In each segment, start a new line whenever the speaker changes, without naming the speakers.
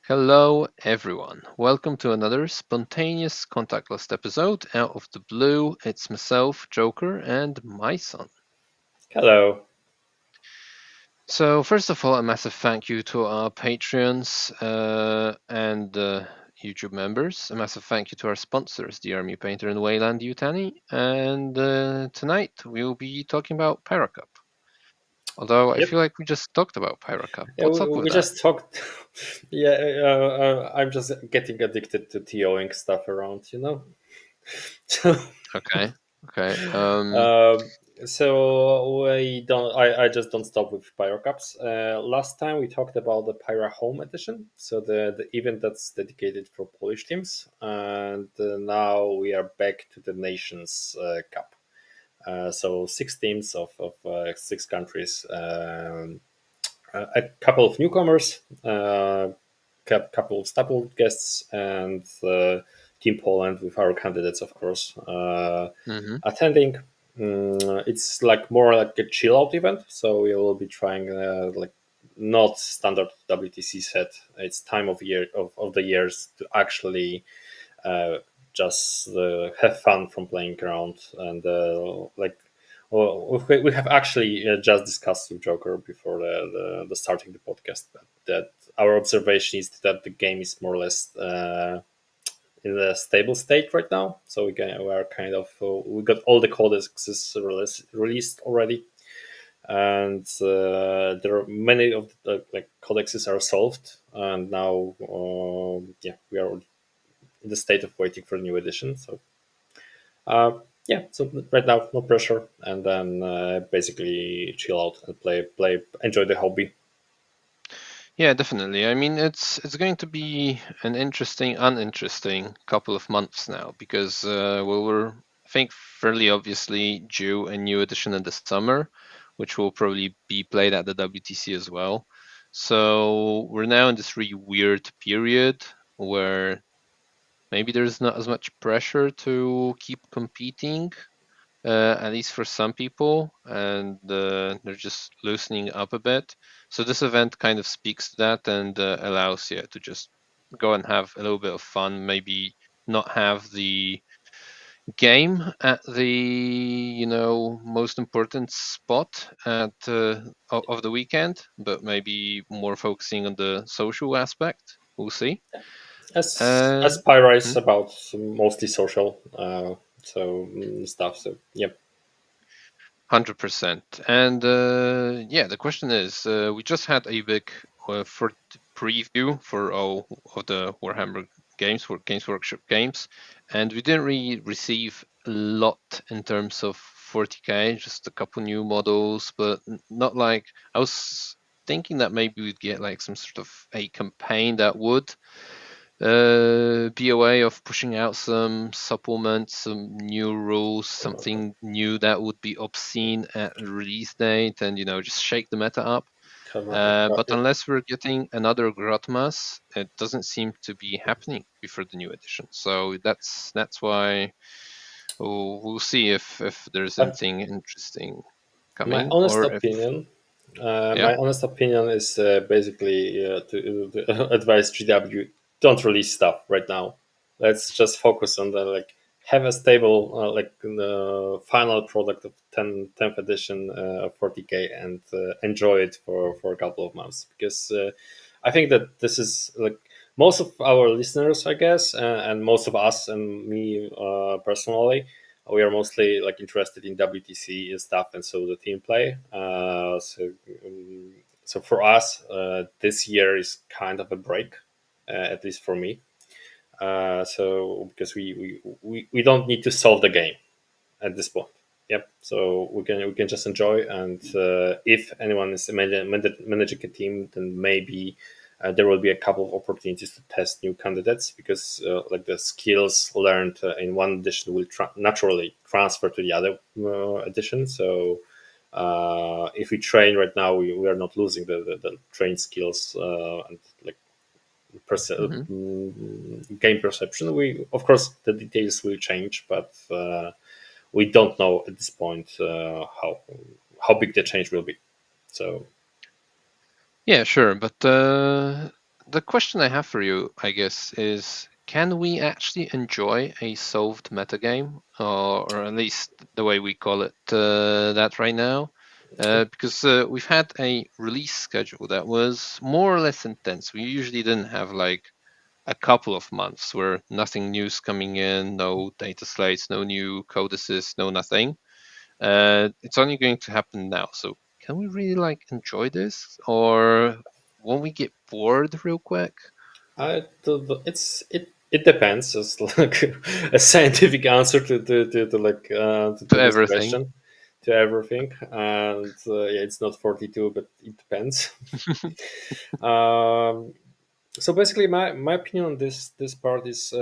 Hello, everyone. Welcome to another spontaneous contactless episode. Out of the blue, it's myself, Joker, and my son.
Hello.
So, first of all, a massive thank you to our Patreons and YouTube members. A massive thank you to our sponsors, the Army Painter and Weyland-Yutani. And tonight we'll be talking about Pyra Cup. Although I
Yep.
feel like we just talked about Pyra Cup.
Yeah,
What's
we,
up with
we
that?
just talked. Yeah, I'm just getting addicted to TOing stuff around. So,
Okay. Okay.
um, so we don't. I just don't stop with Pyro Cups. Last time we talked about the Pyra Home Edition, so the event that's dedicated for Polish teams, and now we are back to the Nations Cup. So six teams of six countries. A couple of newcomers, couple of staple guests, and Team Poland with our candidates, of course,
mhm.
attending. It's like more like a chill out event, so we will be trying like not standard WTC set. It's time of the years to actually uh, just have fun from playing around and like well, we have actually just discussed with Joker before the starting the podcast that our observation is that the game is more or less in a stable state right now. So we are kind of we got all the codexes released already, and there are many of the like codexes are solved, and now yeah, we are in the state of waiting for a new edition. So yeah, so right now no pressure, and then basically chill out and play, enjoy the hobby.
Yeah, definitely. I mean, it's going to be an interesting, uninteresting couple of months now because well, we're I think fairly obviously due a new edition in the summer, which will probably be played at the WTC as well. So we're now in this really weird period where maybe there's not as much pressure to keep competing, at least for some people, and they're just loosening up a bit. So this event kind of speaks to that and allows you to just go and have a little bit of fun. Maybe not have the game at the most important spot at of the weekend, but maybe more focusing on the social aspect. We'll see. Uh,
As Pyra is
hmm?
about mostly social, so stuff. So yep.
100%. And yeah, the question is, we just had a big for preview for all of the Warhammer games, for Games Workshop games, and we didn't really receive a lot in terms of 40k, just a couple new models, but not like I was thinking that maybe we'd get like some sort of a campaign that would be a way of pushing out some supplements, some new rules, something new that would be obscene at release date, and just shake the meta up. But
Yep.
unless we're getting another Grotmas, it doesn't seem to be happening before the new edition. So that's why we'll see if there's
Uh,
anything interesting
my
coming,
honest
or if
opinion.
yeah.
My honest opinion is basically to advise GW don't release stuff right now. Let's just focus on the like have a stable like the final product of 10th edition of 40k and enjoy it for a couple of months because I think that this is like most of our listeners, I guess, and most of us and me personally, we are mostly like interested in WTC and stuff, and so the team play. So for us, this year is kind of a break, at least for me. So because we don't need to solve the game at this point. Yep. So we can just enjoy, and if anyone is managing a team, then maybe there will be a couple of opportunities to test new candidates because like the skills learned in one edition will naturally transfer to the other edition. So if we train right now, we are not losing the trained skills and like
Hmm.
game perception. We of course the details will change, but we don't know at this point how big the change will be. So
Yeah, sure, but the question I have for you, I guess, is can we actually enjoy a solved metagame, or at least the way we call it that right now? Because we've had a release schedule that was more or less intense. We usually didn't have like a couple of months where nothing new's coming in, no data slates, no new codices, no nothing. It's only going to happen now. So can we really like enjoy this, or won't we get bored real quick?
It depends. It's like a scientific answer
To
to this
everything.
question, to everything, and yeah, it's not 42, but it depends. um, so basically, my opinion on this part is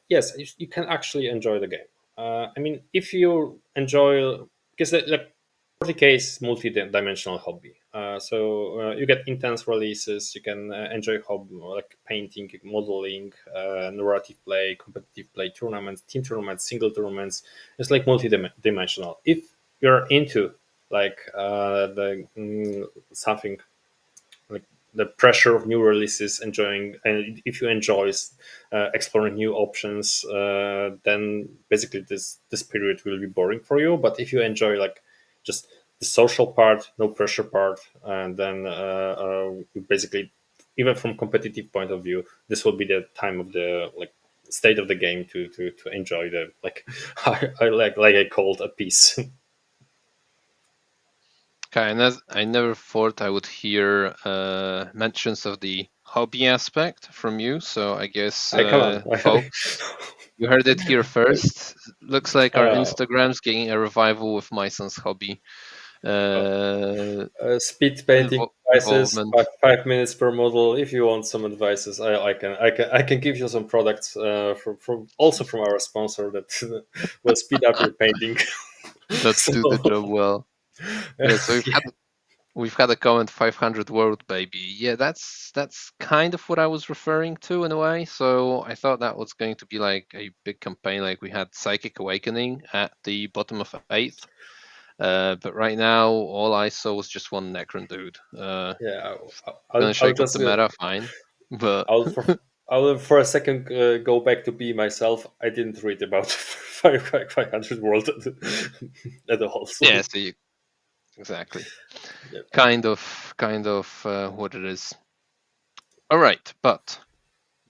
yes, you can actually enjoy the game. I mean, if you enjoy, because like 40K is multi-dimensional hobby. So you get intense releases. You can enjoy hobby like painting, modeling, narrative play, competitive play, tournaments, team tournaments, single tournaments. It's like multi-dimensional. If you're into like something like the pressure of new releases, enjoying, and if you enjoy exploring new options, then basically this period will be boring for you. But if you enjoy like just the social part, no pressure part, and then you basically, even from competitive point of view, this will be the time of the like state of the game to enjoy the like I like I called a piece.
Okay, and as I never thought I would hear mentions of the hobby aspect from you. So I guess,
I come on.
folks, you heard it here first. Looks like our
uh,
Instagram's getting a revival with my son's hobby
speed painting advices,
involvement.
5 minutes per model. If you want some advices, I can give you some products from also from our sponsor that will speed up your painting.
That
So
do the job well. Yeah, so we've had a comment 500 world baby. Yeah, that's kind of what I was referring to in a way. So I thought that was going to be like a big campaign, like we had Psychic Awakening at the bottom of 8th. But right now, all I saw was just one Necron dude.
yeah,
Gonna
I'll
shake up
just
the meta, fine. But
I'll for a second go back to be myself. I didn't read about 500 world at all.
yeah,
So
see, exactly.
yeah,
Kind of what it is. All right, but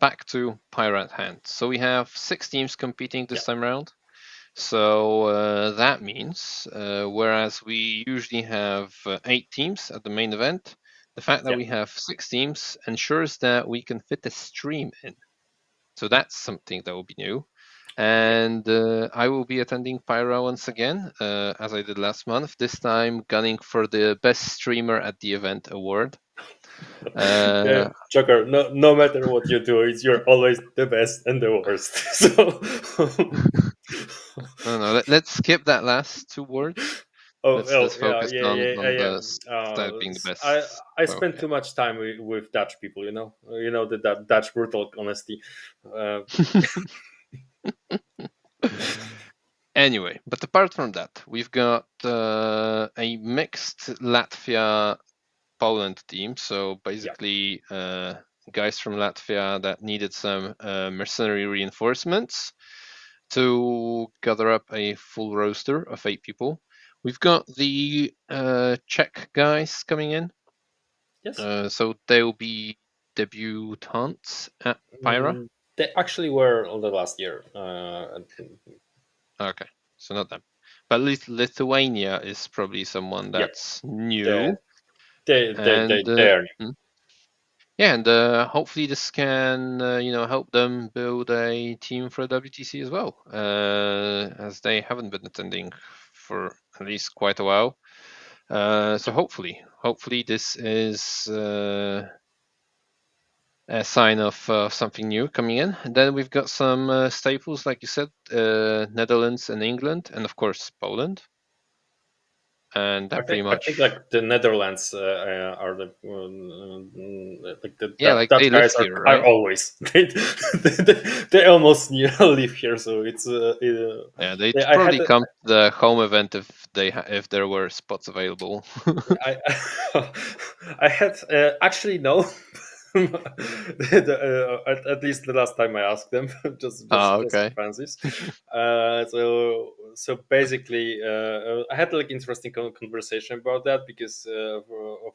back to Pirate Hand. So we have 6 teams competing
yeah,
this time around. So that means, whereas we usually have 8 teams at the main event, the fact that
yeah.
we have 6 teams ensures that we can fit a stream in. So that's something that will be new.
Yeah.
And I will be attending Pyra once again, as I did last month, this time gunning for the Best Streamer at the Event award.
Yeah,
Uh,
Joker. No matter what you do, you're always the best and the worst.
no, no, let's skip that last 2 words. Let's
Yeah,
focus
yeah,
on
yeah, yeah.
side being the
I
best.
I
So
spend
yeah.
too much time with Dutch people. The Dutch brutal honesty. Uh,
Anyway, but apart from that, we've got a mixed Latvia Poland team. So
yeah,
basically, guys from Latvia that needed some mercenary reinforcements to gather up a full roster of 8 people. We've got the Czech guys coming in.
yes.
So they'll be debutants at Pyra.
They actually were on the last year.
Okay, so not them. But Lithuania is probably someone
Yeah,
that's
they
new.
they
And
they're
yeah, and hopefully this can help them build a team for WTC as well, as they haven't been attending for at least quite a while. So hopefully this is a sign of something new coming in. And then we've got some staples, like you said, Netherlands and England, and of course Poland. And
I
that
think
pretty
I think
much,
like the Netherlands are the like
yeah, like
that
they live
guys
here,
are
right?
always they almost live here, so it's
Yeah, they'd
yeah,
probably come to the home event if there were spots available.
I I had actually no. At least the last time I asked them,
Ah,
just for
okay.
fancies. So basically, I had like interesting conversation about that because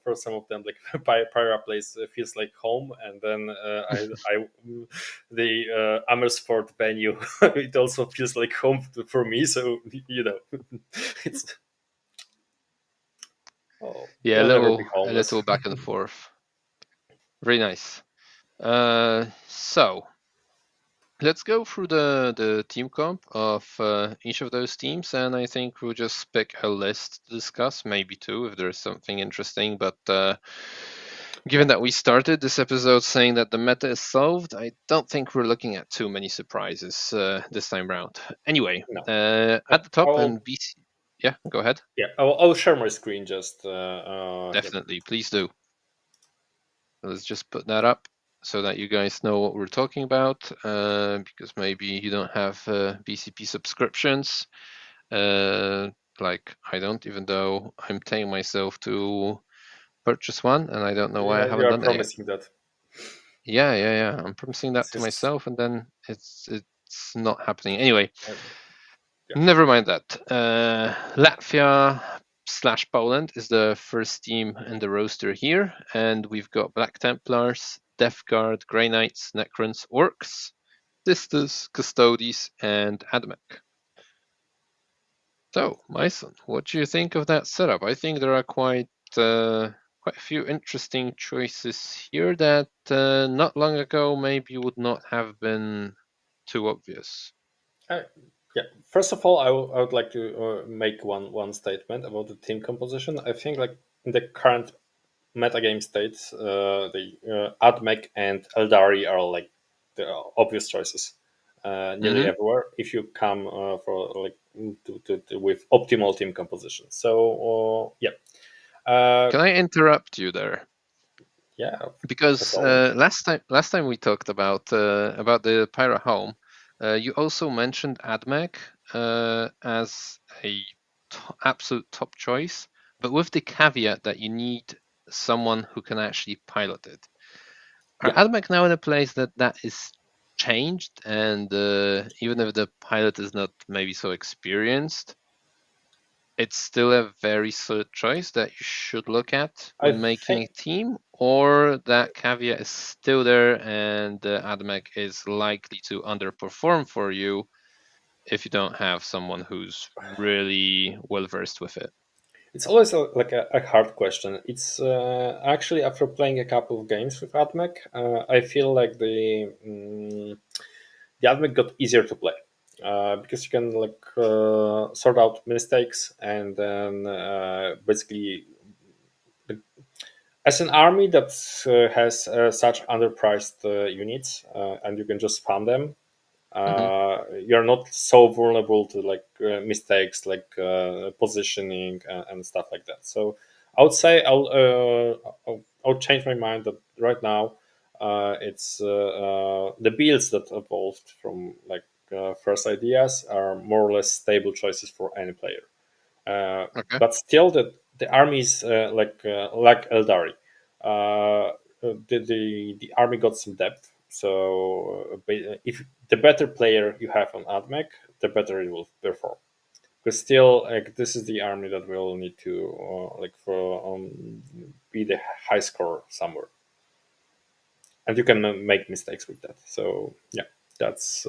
for some of them, like Pyra place feels like home, and then I the Amersfoort venue it also feels like home for me. So it's oh,
Yeah,
you'll never be
a
homeless.
little back and forth. Very nice. So let's go through the team comp of each of those teams, and I think we'll just pick a list to discuss, maybe two if there's something interesting. But given that we started this episode saying that the meta is solved, I don't think we're looking at too many surprises this time round. Anyway,
No,
at the top
I'll
and BC, yeah, go ahead.
yeah, I'll share my screen just here.
Definitely, please do. Let's just put that up so that you guys know what we're talking about, because maybe you don't have BCP subscriptions, uh, like I don't, even though I'm paying myself to purchase one, and I don't know why I
Yeah, you
haven't
are
done that yet.
promising that.
Yeah. I'm promising that
It's
to
just
myself, and then it's not happening. Anyway,
uh, yeah,
never mind that. Latvia slash Poland is the first team in the roster here, and we've got Black Templars, Death Guard, Grey Knights, Necrons, Orcs, Sisters, Custodes, and Admech. So, Mason, what do you think of that setup? I think there are quite a few interesting choices here that not long ago maybe would not have been too obvious.
uh, yeah. First of all, I would like to make one statement about the team composition. I think like in the current metagame states, the Admech and Eldari are like the obvious choices nearly
Hmm.
everywhere. If you come for like with optimal team composition, so yeah, uh,
Can I interrupt you there?
yeah, as
Because
always.
last time we talked about the Pyra home, you also mentioned AdMech as a absolute top choice, but with the caveat that you need someone who can actually pilot it. Are
Yeah,
AdMech now in a place that is changed, and even if the pilot is not maybe so experienced, it's still a very solid choice that you should look at
I
when making
think
a team, or that caveat is still there and the AdMech is likely to underperform for you if you don't have someone who's really well versed with it.
it's always a hard question. It's actually after playing a couple of games with Admech, I feel like the Admech got easier to play because you can like sort out mistakes and then basically as an army that has such underpriced units and you can just spam them.
Hmm.
You're not so vulnerable to like mistakes like positioning and stuff like that. So I would say I'll change my mind that right now it's the builds that evolved from like first ideas are more or less stable choices for any player.
Okay.
But still, the armies like Eldari, the army got some depth. So if the better player you have on Admech, the better it will perform. But still, like this is the army that will need to be the high score somewhere, and you can make mistakes with that. So yeah, that's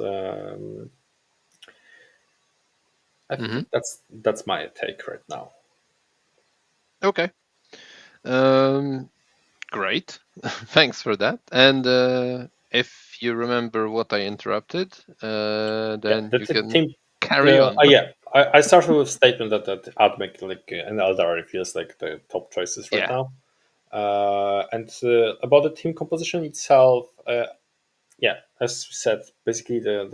I
Hmm.
think that's my take right now.
Okay. Um, Great. Thanks for that. And if you remember what I interrupted,
Yeah,
then
the
you can
team.
carry on.
Yeah, I started with a statement that Admech like and Eldari feels like the top choices right
Yeah.
now. And about the team composition itself, yeah, as we said, basically the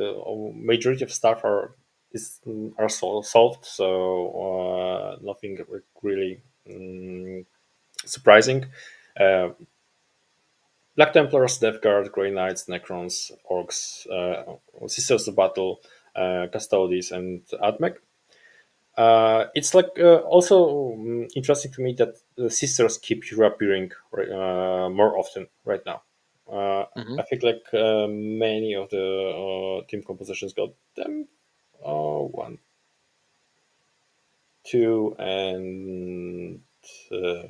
majority of stuff are solved, so nothing really surprising. Uh, Black Templars, Death Guard, Grey Knights, Necrons, Orcs, Sisters of Battle, Custodes, and Admech. It's like also interesting to me that the sisters keep reappearing more often right now.
Hmm.
I think like many of the team compositions got them. One, two, and uh,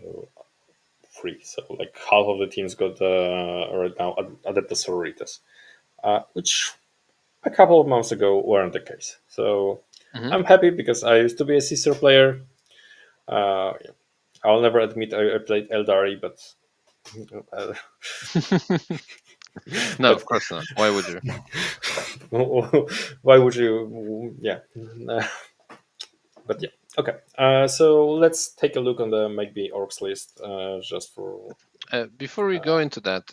three. So like half of the teams got right now Adeptus Sororitas, which a couple of months ago weren't the case. So
Hmm.
I'm happy because I used to be a Caesar player. Yeah. I'll never admit I played Eldari, uh,
No,
but
of course not. Why would you?
why would you? Yeah, but yeah. Okay, so let's take a look on the maybe orcs list, just for
Before we go into that,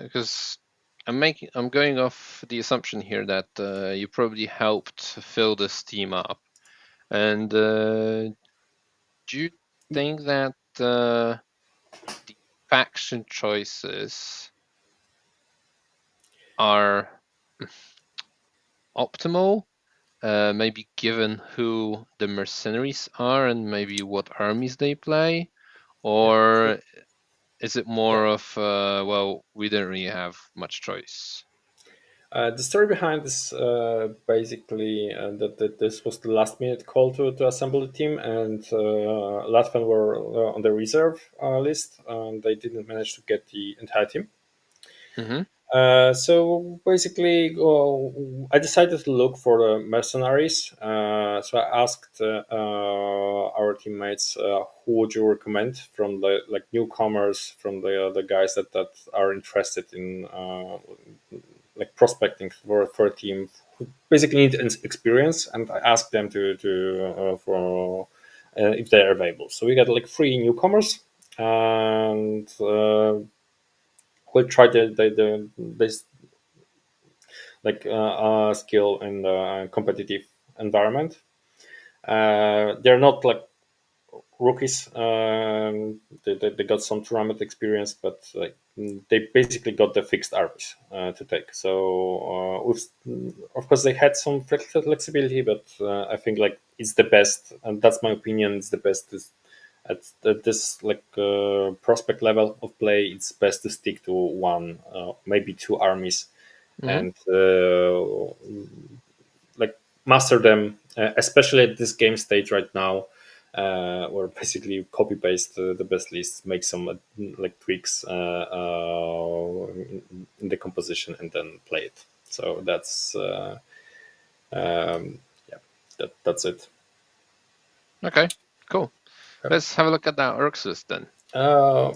because I'm going off the assumption here that you probably helped fill this team up, and do you think that the faction choices are optimal? Maybe given who the mercenaries are and maybe what armies they play,
yeah.
or is it
Yeah.
more of well, we don't really have much choice?
The story behind this basically that this was the last minute call to assemble the team, and Latvian were on the reserve list, and they didn't manage to get the entire team.
Mm-hmm.
So basically, I decided to look for the mercenaries. So I asked our teammates, who would you recommend from the like newcomers, from the guys that are interested in like prospecting for a team who basically need experience, and I asked them to for if they're available. So we got like three newcomers, and we'll try the this like skill in the competitive environment. They're not like rookies. They got some tournament experience, but like they basically got the fixed armies to take. So with of course they had some flexibility, but I think like it's the best, and that's my opinion. It's the best at this like prospect level of play. It's best to stick to one, maybe two armies,
Mm-hmm.
and like master them, especially at this game stage right now, where basically you copy paste the best list, make some like tweaks in the composition, and then play it. So that's yeah, that's it.
Okay, cool.
Okay.
Let's have a look at that orcs list then.
Uh,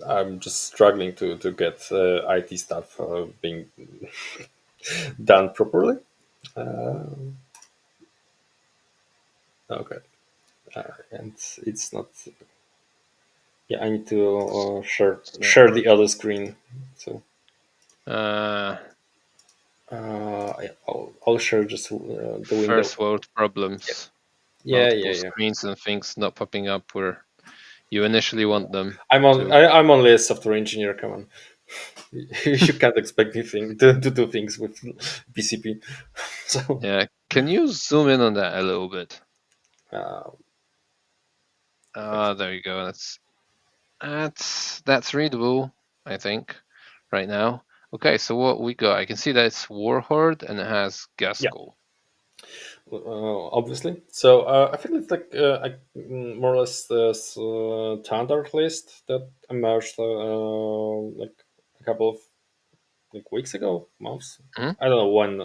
I'm just struggling to get IT stuff being done properly. Uh, okay, and it's not. Yeah, I need to
It's not
share the other
working.
screen. So
Uh,
yeah, I'll share just the window.
First world
Yeah,
problems,
yeah, yeah,
multiple
yeah.
screens and things not popping up where you initially want them to.
I'm only a software engineer. Come on, you can't expect me to do things with PCP. So
Yeah, can you zoom in on that a little bit?
uh,
Ah, there you go. That's readable, I think, right now. Okay, so what we got? I can see that it's Warhorde and it has
yeah,
Gaskell.
obviously. So I think it's like more or less the standard list that emerged like a couple of like weeks ago, months.
Mhm.
I don't know when.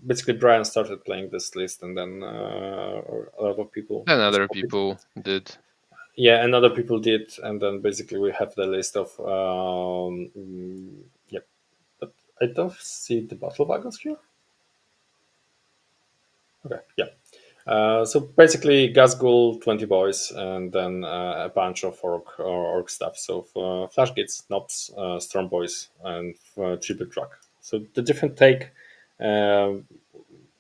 Basically, Brian started playing this list, and then a lot of people
And
just
other
copied.
people did.
Yeah, and other people did, and then basically we have the list of. Yep, but I don't see the battle wagons here. Okay, yeah. So basically, Gazgul, 20 boys, and then a bunch of orc stuff. So Flash Gates, Knobs, Storm Boys, and Triple Truck. So the different take. Um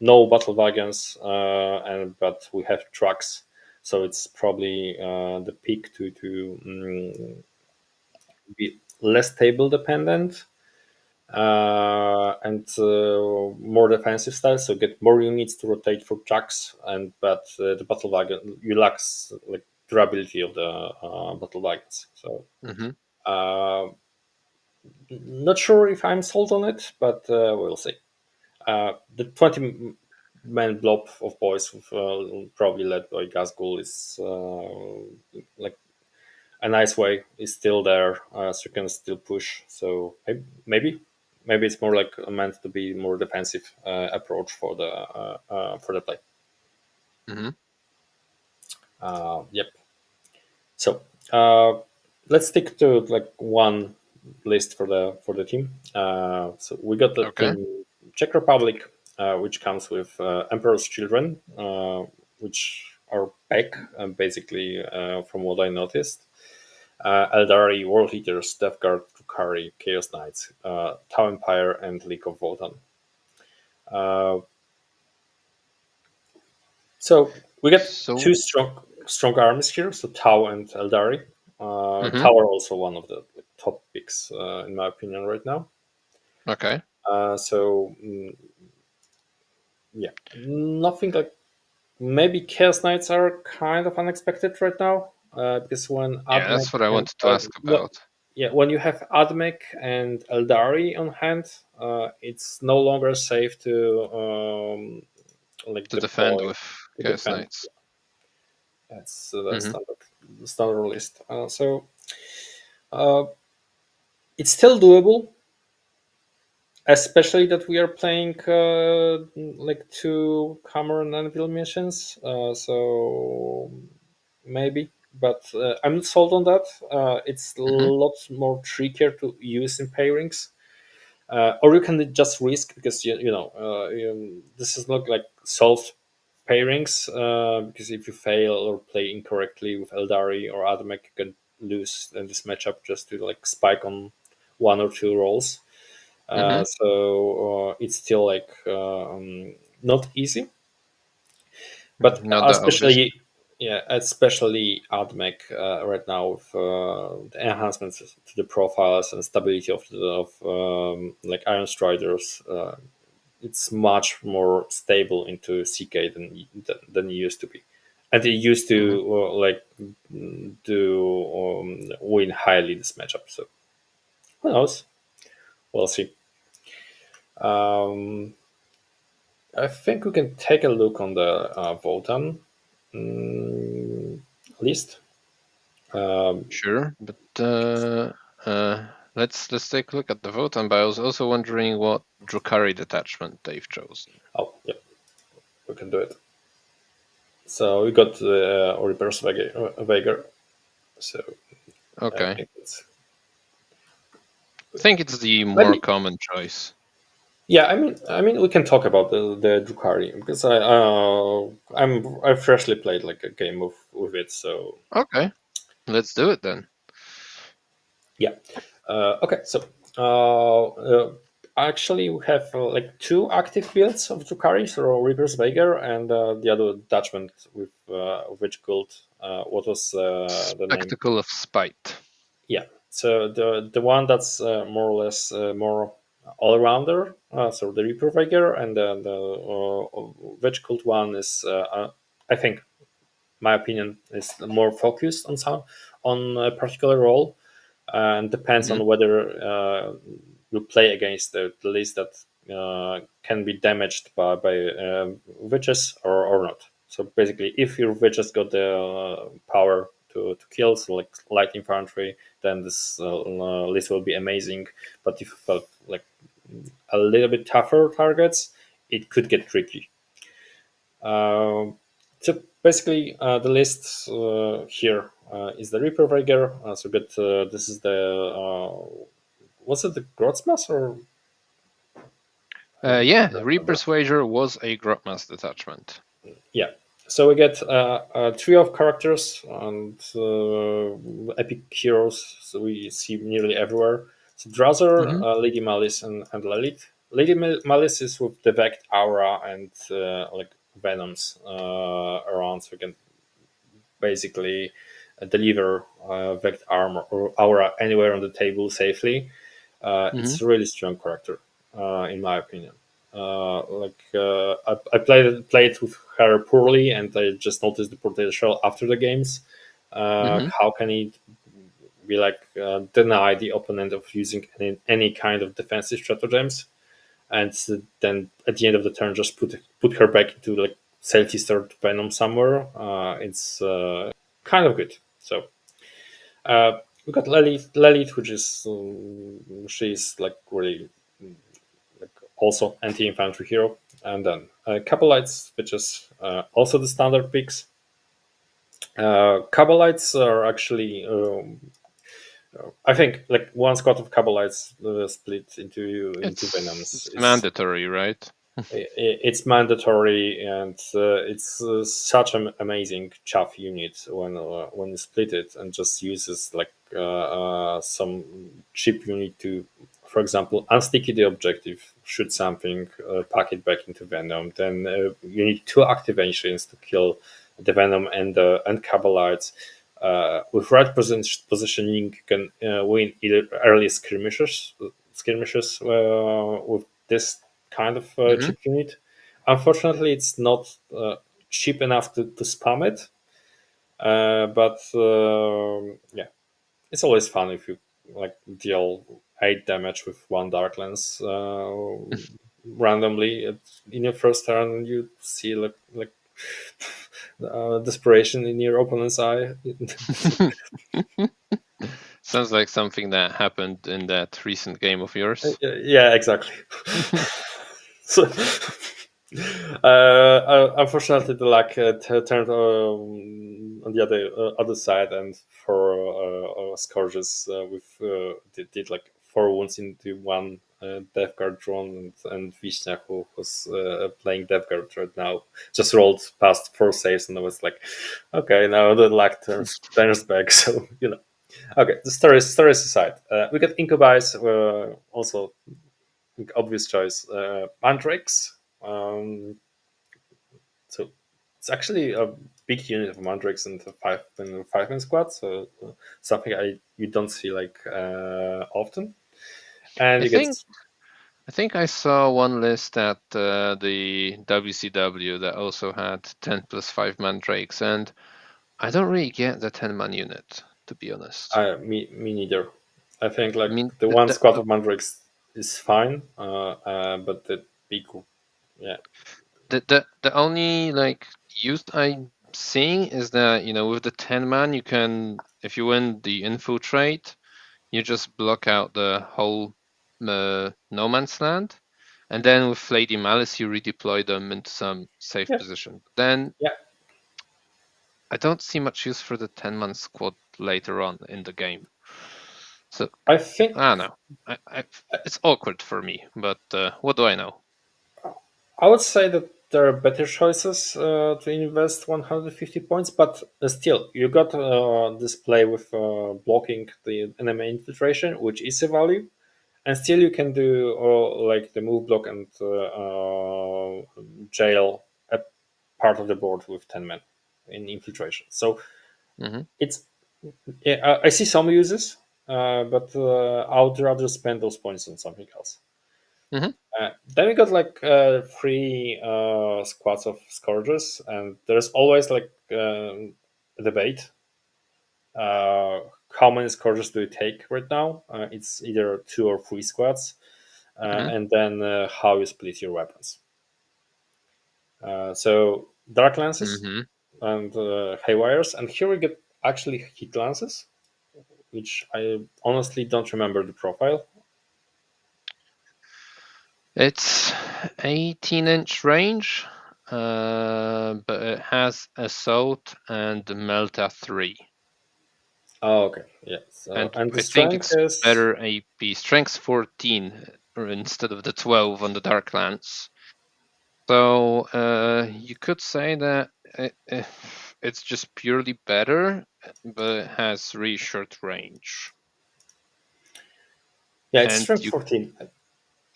no battle wagons, and but we have trucks, so it's probably the peak to be less table dependent, and more defensive style. So get more units to rotate for trucks, and but the battle wagon you lacks like durability of the battle wagons. So
Hmm.
uh, Not sure if I'm sold on it, but we'll see. The 20-man blob of boys, probably led by Gazgul, is like a nice way. Is still there, so you can still push. So maybe it's more like meant to be more defensive approach for the play.
Hmm.
Yep. So let's stick to like one list for the team. So we got the
Okay.
team Czech Republic, which comes with Emperor's Children, which are back basically from what I noticed. Eldari, World Eaters, Death Guard, Drukhari, Chaos Knights, Tau Empire, and League of Wotan. Uh, so we get
So.
two strong armies here. So Tau and Eldari.
Hmm.
Tau are also one of the top picks in my opinion right now.
Okay.
So yeah, nothing like maybe Chaos Knights are kind of unexpected right now because when
Yeah,
Admech
that's what I
and
wanted to ask about.
yeah, when you have Admech and Eldari on hand, it's no longer safe to like
To defend
deploy
with
to
Chaos
defend.
Knights.
That's the
Hmm.
standard list. Uh, it's still doable, especially that we are playing like two Hammer and Anvil missions. So maybe, but I'm not sold on that. It's a
Hmm.
lot more trickier to use in pairings. Or you can just risk because this is not like solved pairings because if you fail or play incorrectly with Eldari or Admech, you can lose in this matchup just to like spike on one or two rolls.
Hmm.
So it's still like not easy, but
Not that obvious.
especially yeah, especially Admech right now with the enhancements to the profiles and stability of like Iron Striders. It's much more stable into CK than it used to be, and it used
Hmm.
to do win highly this matchup. So who knows? We'll see. Um, I think we can take a look on the Votan mm, list. Um,
Sure, but let's take a look at the vote. And I was also wondering what Drukhari detachment they've chosen.
oh, yeah, we can do it. So we got Reverse Vega. So I
Okay,
think it's
I think it's the more
maybe.
common choice.
Yeah, I mean, we can talk about the Drukhari because I freshly played like a game with it. So
Okay, let's do it then.
yeah. Okay, so uh, uh, actually we have like two active builds of Drukhari, so Reapers Veigar and the other detachment with which called what was the name?
Spectacle of Spite.
Yeah, so the one that's more or less more all rounder, so the Reaper Veigar, and then the which cult one is I think my opinion is more focused on some on a particular role and depends
Hmm.
on whether you play against the list that can be damaged by witches or not. So basically, if your witches got the power to kill, so like light infantry, then this list will be amazing. But if you felt like a little bit tougher targets, it could get tricky. So basically, the list here is the Reaper Rigger. So good. This is the was it the Grotzmas or
Yeah,
I don't remember.
Reaper's Wager was a Grotmass detachment.
Yeah. So we get a trio of characters and epic heroes. So we see nearly everywhere. So Drazzer,
Hmm.
Lady Malice, and Lilith. Malice is with the Vect Aura and like Venoms around, so we can basically deliver Vect armor or aura anywhere on the table safely.
Hmm.
It's a really strong character, in my opinion. I played with her poorly, and I just noticed the potential after the games.
Hmm.
How can it we deny the opponent of using any kind of defensive stratagems, and then at the end of the turn just put her back into like self-stored venom somewhere. It's kind of good. So we got Lilith, which is she's like really like also anti-infantry hero, and then Cabalites, which is also the standard picks. Cabalites are actually, I think, like one squad of Cabalites split into Venoms
It's
is
mandatory, right?
it's mandatory, and it's such an amazing chaff unit when you split it and just uses like some cheap unit to, for example, unsticky the objective, shoot something, pack it back into venom. Then you need two activations to kill the venom and Cabalites. With right positioning, you can win either early skirmishes with this kind of
Hmm.
chip unit. Unfortunately, it's not cheap enough to spam it, but yeah, it's always fun if you like deal 8 damage with one dark lens randomly in your first turn. You see like desperation in your opponent's eye.
Sounds like something that happened in that recent game of yours.
Yeah, exactly. So, unfortunately, the luck turned on the other side, and for Scourges did like 4 wounds into one Death Guard drone, and Vishna, who was playing Death Guard right now, just rolled past 4 saves, and I was like, okay, now the luck turns back. So okay, the stories aside, we got Incubus, also obvious choice. Mandrakes. So it's actually a big unit of Mandrakes in the 5-man squad. So something you don't see like often. And
I
you get
think I think I saw one list at the WCW that also had 10 plus 5 mandrakes, and I don't really get the 10-man unit, to be honest.
me neither. I think
I
like
mean,
the one squad of Mandrakes is fine, but the big, yeah,
the only like use I'm seeing is that with the 10-man you can, if you win the infiltrate, you just block out the whole no man's land, and then with Lady Malice you redeploy them into some safe
yeah,
position. Then
yeah.
I don't see much use for the 10-man squad later on in the game. So
I think
I don't know. It's awkward for me, but what do I know?
I would say that there are better choices to invest 150 points, but still, you got this play with blocking the enemy infiltration, which is a value, and still you can do like the move block and jail a part of the board with 10 men in infiltration. So
Hmm.
it's yeah, I see some uses, but I would rather spend those points on something else.
Hmm.
Then we got like 3 squads of scourges, and there's always like a debate. How many scourges do you take right now? It's either 2 or 3 squads,
Hmm.
and then how you split your weapons. So dark lances
Hmm.
and haywires, and here we get actually heat lances, which I honestly don't remember the profile.
It's 18-inch range, but it has assault and Melta 3.
Oh, okay, yes,
And
and the
I think
strength
it's
is
better AP. Strength 14 instead of the 12 on the Dark Lance. So you could say that it's just purely better, but it has really short range.
yeah, it's
And
strength
you,
14.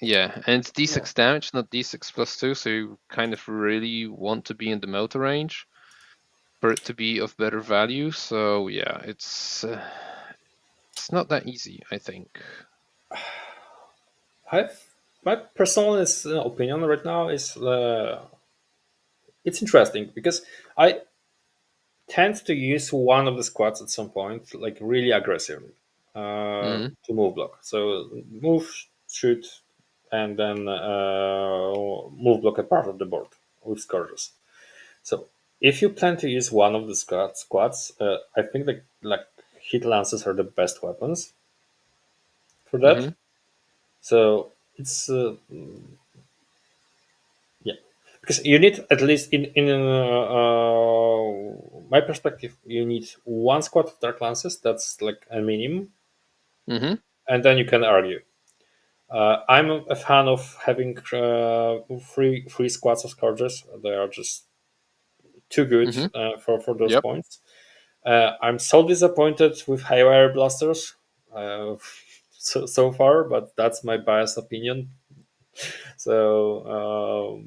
yeah, and it's
Yeah.
D6 damage, not D6 plus 2, so you kind of really want to be in the Melta range for it to be of better value. So yeah, it's not that easy, I think.
I've my personal opinion right now is it's interesting because I tend to use one of the squads at some point like really aggressively.
Mhm.
to move block. So move, shoot, and then move block a part of the board with scourges. So if you plan to use one of the squads, I think that like hit lances are the best weapons for that.
Mhm.
So it's yeah, because you need at least in my perspective, you need one squad of dark lances. That's like a minimum,
Mhm.
and then you can argue. I'm a fan of having three squads of scourges. They are just too good
Mhm.
for those
Yep.
points. I'm so disappointed with Haywire blasters so far, but that's my biased opinion. So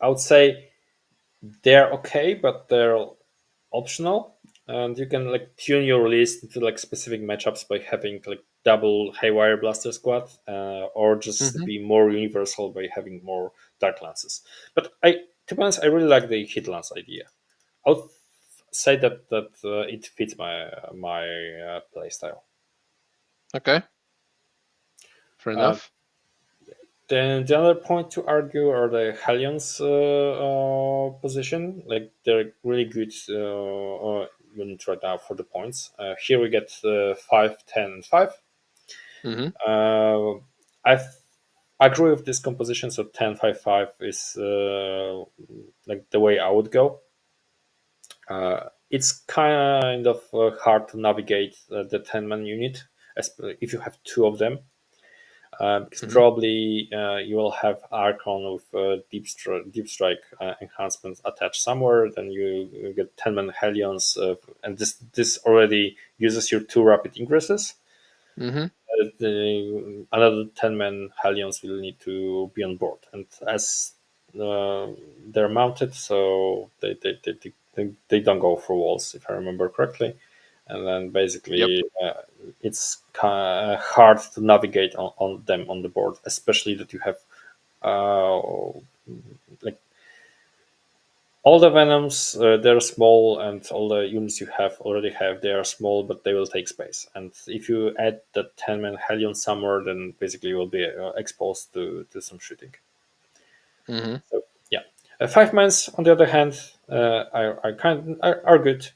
I would say they're okay, but they're optional, and you can like tune your list into like specific matchups by having like double Haywire blaster squad, or just
Mhm.
be more universal by having more dark lances. But to be honest, I really like the hit lance idea. I would say that it fits my play style.
Okay. Fair
Uh,
enough.
then the other point to argue are the Hellions position. Like they're really good unit right now for the points. Here we get 5, 10, and 5.
Mhm.
Uh, I agree with this composition. So 10, 5, 5 is like the way I would go. It's kind of hard to navigate the 10-man unit if you have two of them. Because
Mhm.
probably you will have Archon with deep strike enhancements attached somewhere. Then you get 10-man Hellions, and this already uses your two rapid ingresses.
Mhm.
Another 10-man Hellions will need to be on board, and as uh, they're mounted, so they don't go for walls, if I remember correctly. And then
Yep.
basically it's kind of hard to navigate on them on the board, especially that you have uh, like all the venoms. They're small, and all the units you have already have they are small, but they will take space. And if you add the 10-man Hellion somewhere, then basically you will be exposed to some shooting.
Mhm.
So yeah, 5 mans on the other hand, are good.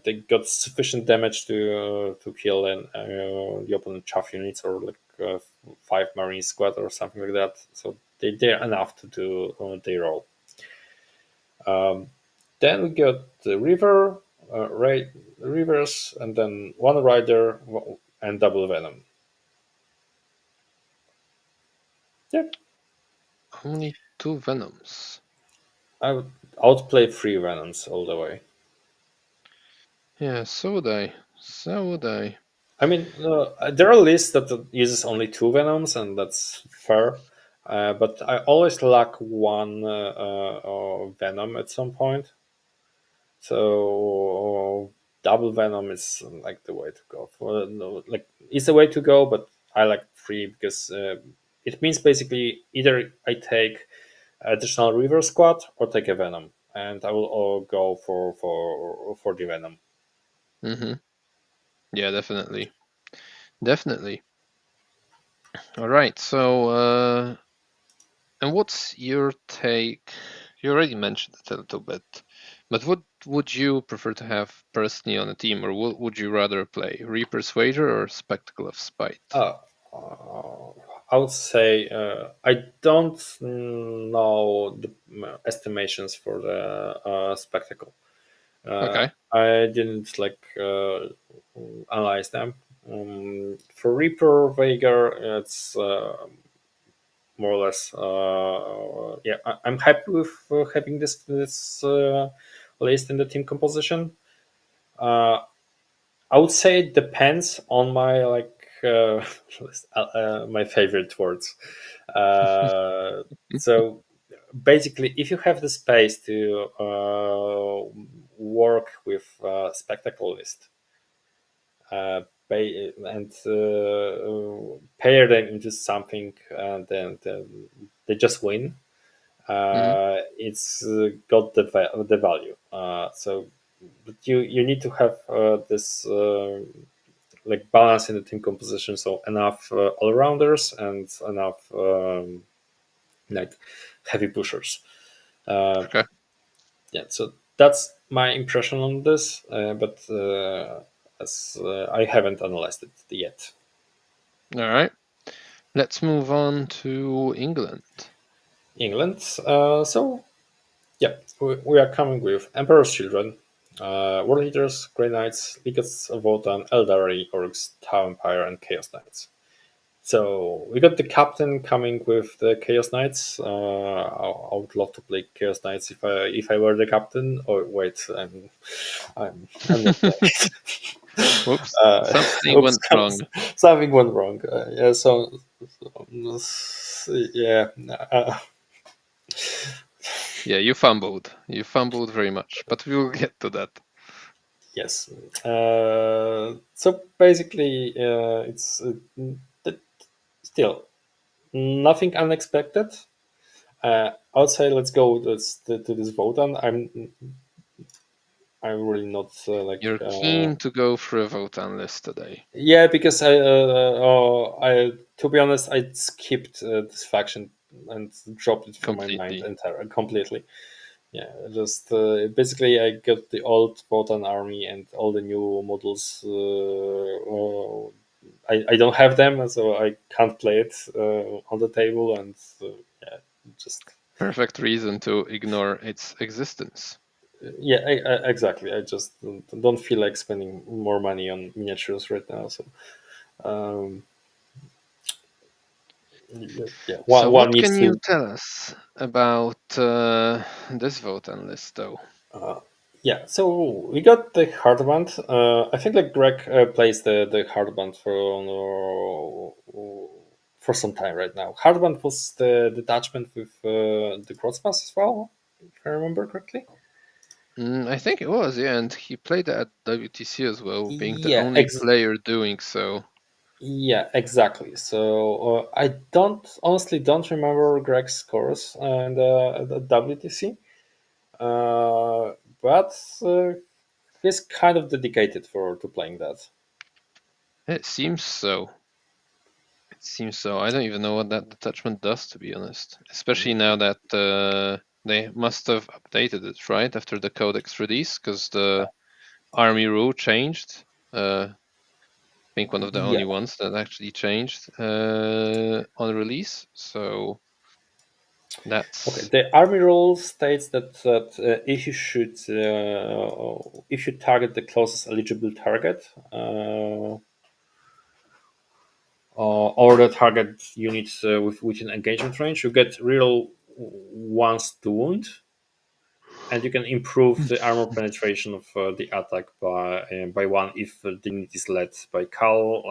They got sufficient damage to kill the opponent chaff units, or like 5 marine squad or something like that. So they're enough to do their role. Um, then we got the river, rivers, and then one rider and double venom. Yeah,
Only two venoms.
I would outplay 3 venoms all the way.
Yeah, so would I. So would I.
I mean, there are lists that uses only 2 venoms, and that's fair. But I always lack one venom at some point. So double venom is like the way to go. For no, like it's the way to go, but I like 3 because it means basically either I take additional river squad or take a venom, and I will all go for the venom.
Mhm. Yeah, definitely. Definitely. All right. So, and what's your take? You already mentioned it a little bit, but what would you prefer to have personally on a team, or would you rather play Reaper's Wager or Spectacle of Spite?
Uh, uh, I would say I don't know the estimations for the spectacle.
Okay.
I didn't like analyze them. For Reaper Vega, it's more or less. Yeah, I'm happy with having this list in the team composition. Uh, I would say it depends on my my favorite words. Uh, so basically, if you have the space to work with spectacle list and pair them into something, and then they just win.
Hmm.
It's got the value. So but you need to have this like balance in the team composition, so enough all rounders and enough like heavy pushers. Uh,
Okay.
yeah, so that's my impression on this, but as I haven't analyzed it yet.
All right. Let's move on to England.
England. So yeah, we are coming with Emperor's Children, World Eaters, Grey Knights, Legates of Wotan, Eldari, Orcs, Tau Empire, and Chaos Knights. So we got the captain coming with the Chaos Knights. I would love to play Chaos Knights if I were the captain. Oh wait, I'm not playing.
Whoops,
uh,
something
oops,
went wrong.
something went wrong. Yeah, yeah.
Yeah, you fumbled. You fumbled very much, but we will get to that.
Yes. So basically, it's still nothing unexpected. Outside, let's go to this vote, and I'm really not
You're keen to go for a Votan list today.
yeah, because I to be honest, I skipped this faction and dropped it from my mind
Completely.
entirely completely. Yeah, just basically I got the old Wotan army and all the new models. I don't have them, so I can't play it on the table, and yeah, just
Perfect reason to ignore its existence.
yeah, exactly. I just don't feel like spending more money on miniatures right now. So um, yeah,
So,
one
what
needs
can you
to.
tell us about this Votan list, though?
Uh, yeah, so we got the hardband. I think like Greg plays the hardband for some time right now. Hardband was the detachment with the Grotsmas as well, if I remember correctly.
I think it was, yeah, and he played at WTC as well, being the
Yeah,
only player doing so.
yeah, exactly. So I don't honestly don't remember Greg's scores and the WTC, but he's kind of dedicated for to playing that.
It seems so. It seems so. I don't even know what that detachment does, to be honest. Especially now that they must have updated it, right, after the Codex release, because the army rule changed. I think one of the only
Yeah.
ones that actually changed on release. So
Okay.
that's
The army rule states that if you target the closest eligible target, or the target unit within engagement range, you get real once to wound, and you can improve the armor penetration of the attack by one if the unit is led by Cal,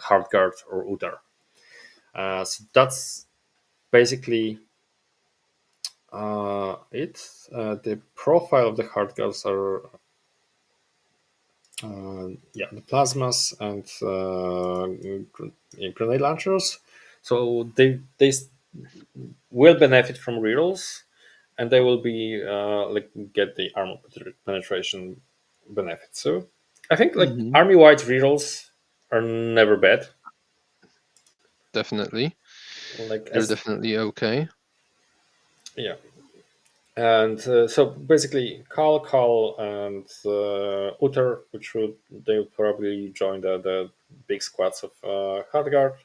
Hardguard, or Utar. So that's basically it. The profile of the Hardguards are yeah, the plasmas and grenade launchers. So they will benefit from rerolls, and they will be like get the armor penetration benefit. So I think like
Mhm.
army wide rerolls are never bad.
Definitely.
Like
They're
as
definitely okay.
yeah, and so basically Call and Utter, which would they will probably join the big squads of Hardguard.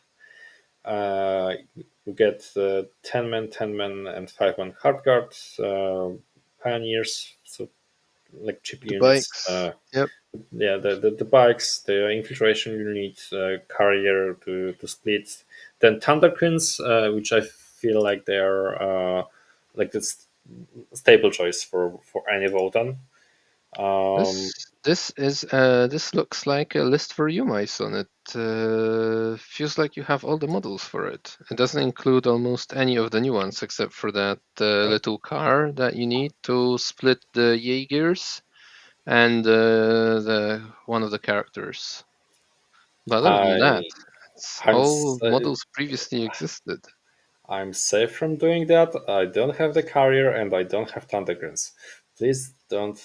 You get 10 men, 10 men, and 5 men Hardguard pioneers, so like cheap
The
units.
bikes. Yep.
Yeah, the bikes, the infiltration unit, carrier to split. Then Thunderquins, which I feel like they're like the stable choice for any Votan. Um,
This looks like a list for you, Mason. It feels like you have all the models for it. It doesn't include almost any of the new ones except for that little car that you need to split the Jaegers and the one of the characters. But other than that,
I
it's
I'm
all
s-
models previously existed.
I'm safe from doing that. I don't have the carrier and I don't have Thundergrins. Please don't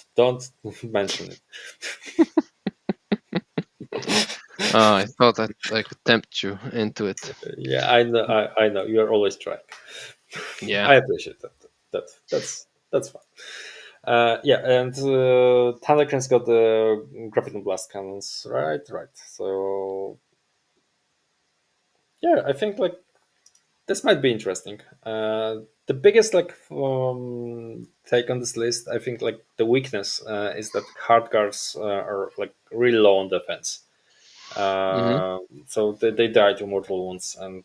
mention it.
I thought I could tempt you into it.
Yeah, I know. You're always trying.
Yeah.
I appreciate that. That's fine. Yeah, and Thundercran's got the graviton blast cannons, right? Right. So yeah, I think like this might be interesting. The biggest like take on this list, I think like the weakness is that hard guards are like really low on defense.
Hmm.
So they die to mortal wounds and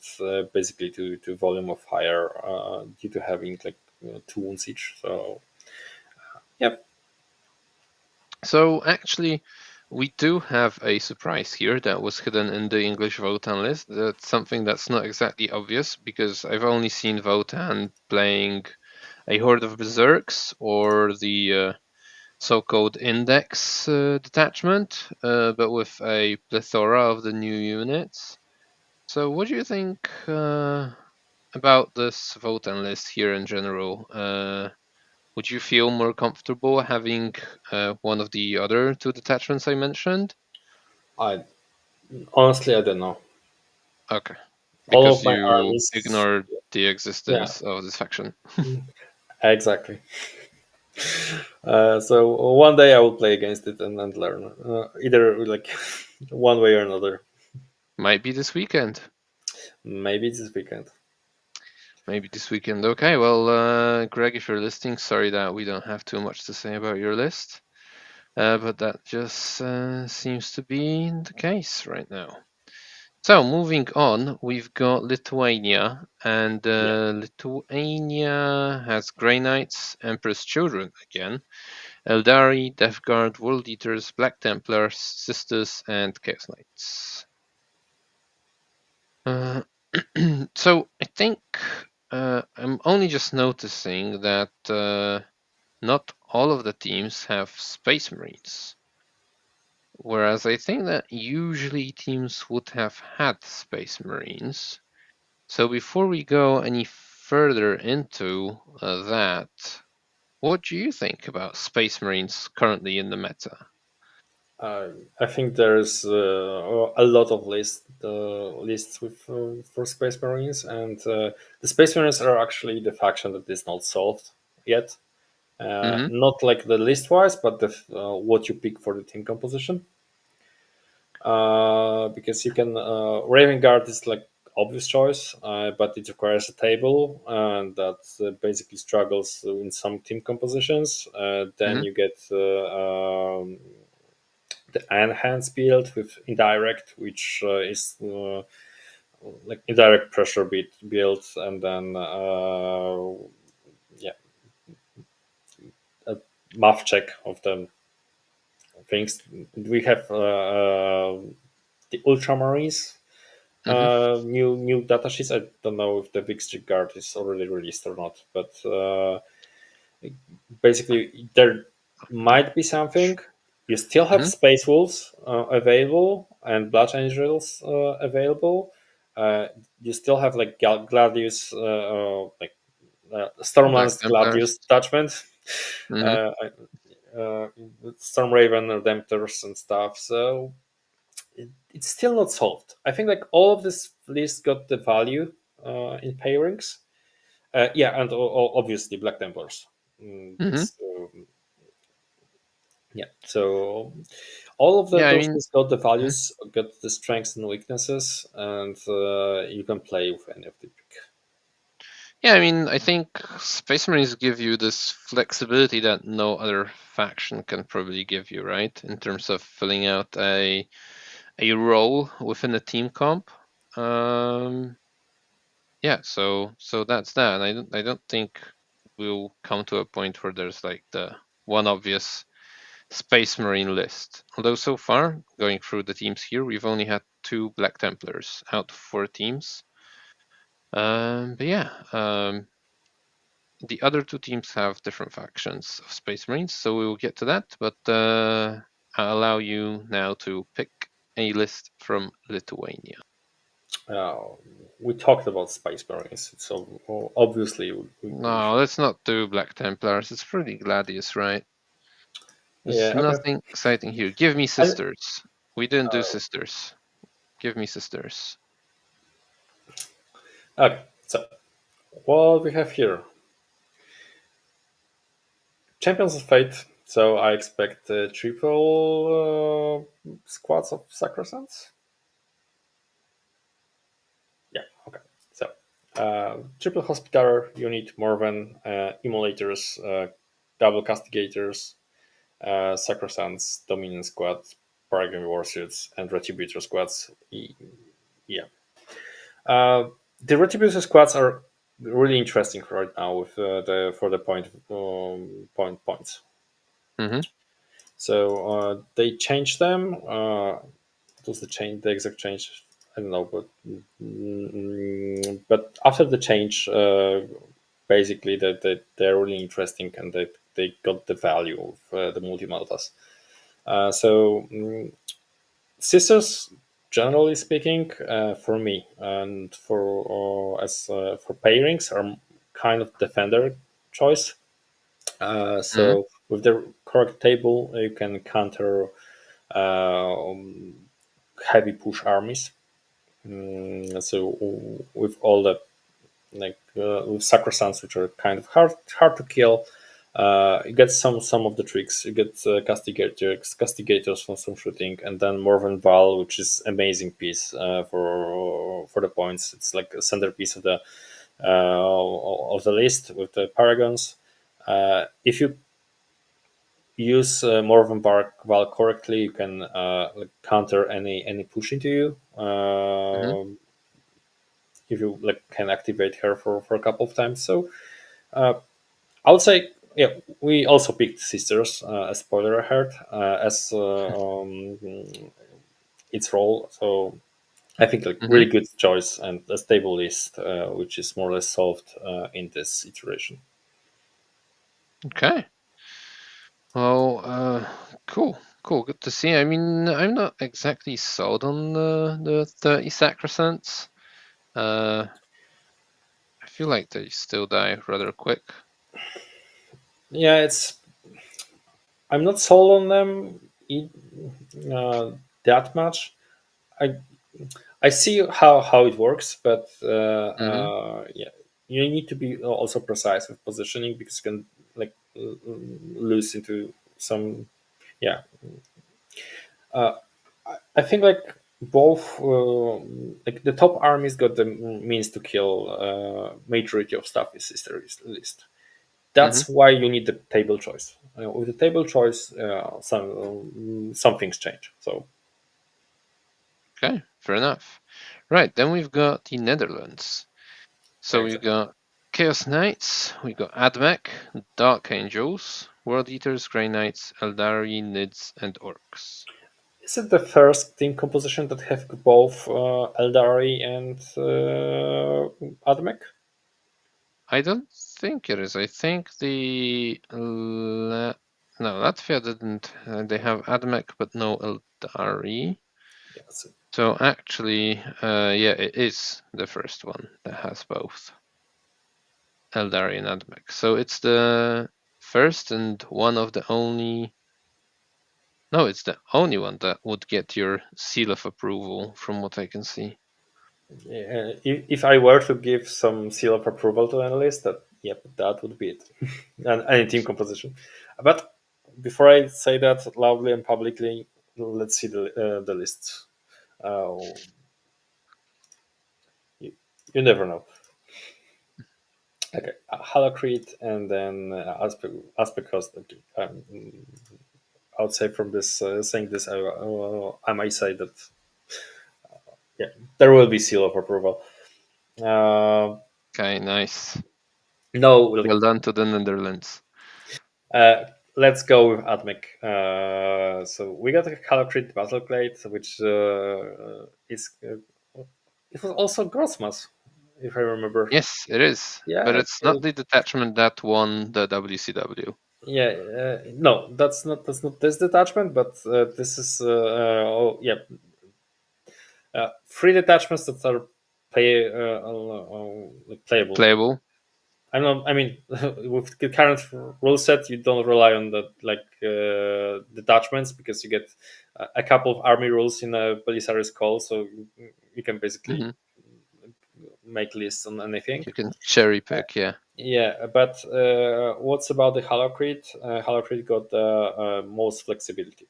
basically to volume of fire due to having like 2 wounds each. So yep.
So actually, we do have a surprise here that was hidden in the English Votan list. That's something that's not exactly obvious because I've only seen Votan playing a horde of berserks or the so-called index detachment, but with a plethora of the new units. So, what do you think about this Votan list here in general? Would you feel more comfortable having one of the other two detachments I mentioned?
I honestly I don't know.
Okay,
All
because
of my
you
armies,
ignored the
yeah,
existence of this faction.
exactly. So one day I will play against it and learn either like one way or another.
Might be this weekend.
Maybe this weekend.
Maybe this weekend. Okay, well, Greg, if you're listening, sorry that we don't have too much to say about your list. But that just seems to be the case right now. So moving on, we've got Lithuania, and
Yeah.
Lithuania has Grey Knights, Emperor's Children again, Eldari, Death Guard, World Eaters, Black Templars, Sisters, and Chaos Knights. Uh, so I think I'm only just noticing that not all of the teams have Space Marines. Whereas I think that usually teams would have had Space Marines. So before we go any further into that, what do you think about Space Marines currently in the meta?
I think there's a lot of lists with for Space Marines, and the Space Marines are actually the faction that is not solved yet.
Mm-hmm.
Not like the list wise, but the what you pick for the team composition. Because you can Raven Guard is like obvious choice, but it requires a table, and that basically struggles in some team compositions. Then
Mm-hmm.
you get the enhanced build with indirect, which is like indirect pressure build, and then yeah, a math check of the things. We have the Ultramarines
Mm-hmm.
new data sheets. I don't know if the Vixtric Guard is already released or not, but basically there might be something. You still have
Mm-hmm.
Space Wolves available and Blood Angels available. Uh, you still have like Gladius, like
Black
Stormlands
Templars.
Gladius attachment,
Mm-hmm.
uh, uh, Storm Raven Redemptors and stuff. So it's still not solved. I think like all of this list got the value in pairings. Yeah, and obviously Black Templars.
Mm-hmm.
That's yeah. So all of
Yeah, I
those
mean,
lists got the
mhm.
values, got the strengths and weaknesses, and you can play with any of the pick.
Yeah, I mean, I think Space Marines give you this flexibility that no other faction can probably give you, right? In terms of filling out a role within a team comp. Um, yeah, so that's that. And I don't think we'll come to a point where there's like the one obvious Space Marine list. Although so far, going through the teams here, we've only had two Black Templars out of four teams. But yeah, the other two teams have different factions of Space Marines, so we will get to that. But I'll allow you now to pick a list from Lithuania.
Uh, we talked about space marines, so obviously we
No,
should.
let's not do Black Templars. It's pretty gladius, right? There's
Yeah. Okay.
nothing exciting here. Give me
And,
sisters. We didn't do sisters. Give me sisters.
okay. So what we have here, Champions of Fate. So I expect triple squads of Sacrosanct. Yeah. Okay. So triple Hospitaller unit, Morven, Immolators, double Castigators, Sacrosancts, Dominant Squad, Paragon Warsuits, and Retributor squads. Yeah. Uh, the Retributor squads are really interesting right now with the for the points.
Mm-hmm.
So they changed them. What was the change? The exact change? I don't know, but after the change, basically they're really interesting and they got the value of the multi-maltas. Sisters, generally speaking, for me and for pairings are kind of defender choice.
Mm-hmm.
So with the correct table, you can counter um, heavy push armies. So with all the with sacrosancts, which are kind of hard to kill, you get some of the tricks. You get castigators from some shooting, and then Morven Val, which is amazing piece for the points. It's like a centerpiece of the list with the paragons. If you use Morven Val correctly, you can like counter any push into you.
Mm-hmm.
If you like can activate her for a couple of times. So uh, I would say, yeah, we also picked sisters as spoiler ahead as its role. So I think like
Mm-hmm.
really good choice and a stable list, which is more or less solved in this iteration.
Okay. Well, cool. Cool. Good to see. I mean, I'm not exactly sold on the 30 sacrosancts. Uh, I feel like they still die rather quick.
Yeah, it's I'm not sold on them that much. I I see how it works, but
Mm-hmm.
yeah, you need to be also precise with positioning because you can like lose into some. Yeah, I think like both like the top armies got the means to kill majority of stuff in sister list.
Mm-hmm.
That's why you need the table choice. With the table choice, some things change. So
Okay, fair enough. Right, then we've got the Netherlands. So we've
exactly.
got Chaos Knights, we've got Admech, Dark Angels, World Eaters, Grey Knights, Eldari, Nids, and Orcs.
Is it the first team composition that have both Eldari and Admech?
I don't think it is. I think no, Latvia didn't. They have Admech, but no Eldari.
Yes.
So actually, yeah, it is the first one that has both Eldari and Admech. So it's the first and one of the only. No, it's the only one that would get your seal of approval, from what I can see.
If I were to give some seal of approval to an list, that yep, that would be it. And any team composition. But before I say that loudly and publicly, let's see the lists. Uh, you, you never know. Okay, Halacrete and then Aspect Cost. I would say from this saying this, I might say that yeah, there will be seal of approval. Uh,
Okay, nice.
no,
Well
like
done to the Netherlands.
uh, let's go with Atmic. So we got a Halacrete Battleclade, which is it was also Grossmas, if I remember.
Yes, it is, but
Yeah,
it's not the detachment that won the WCW.
yeah. No, that's not this detachment, but this is oh yeah, three detachments that are play like playable.
Playable.
I don't know. I mean, with the current rule set, you don't rely on the detachments because you get a couple of army rules in a Belisarius call, so you can basically
Hmm.
make lists on anything.
You can cherry pick. Yeah.
Yeah, but what's about the Halocrete? Halocrete got the most flexibility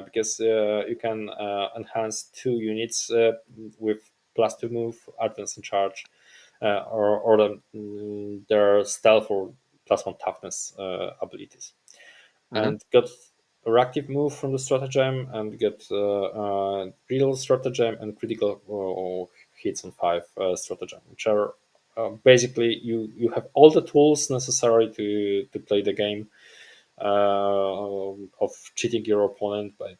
because you can enhance 2 units with +2 move, advance and charge, or their stealth or +1 toughness abilities,
Hmm.
and got a reactive move from the stratagem, and get real stratagem and critical hits on 5 stratagem, which are basically you have all the tools necessary to play the game of cheating your opponent by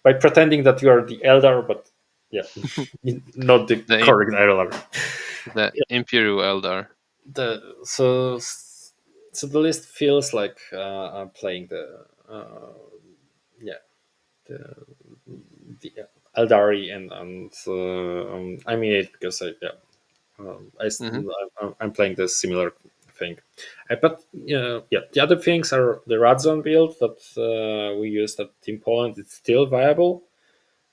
by pretending that you are the elder, but yeah, not the
The
correct elder.
the Imperial Eldar.
The so so the list feels like I'm playing yeah the Eldari, and I mean it because
Hmm.
I'm playing the similar thing. But yeah, the other things are the Radzone build that we used at Team Poland. It's still viable,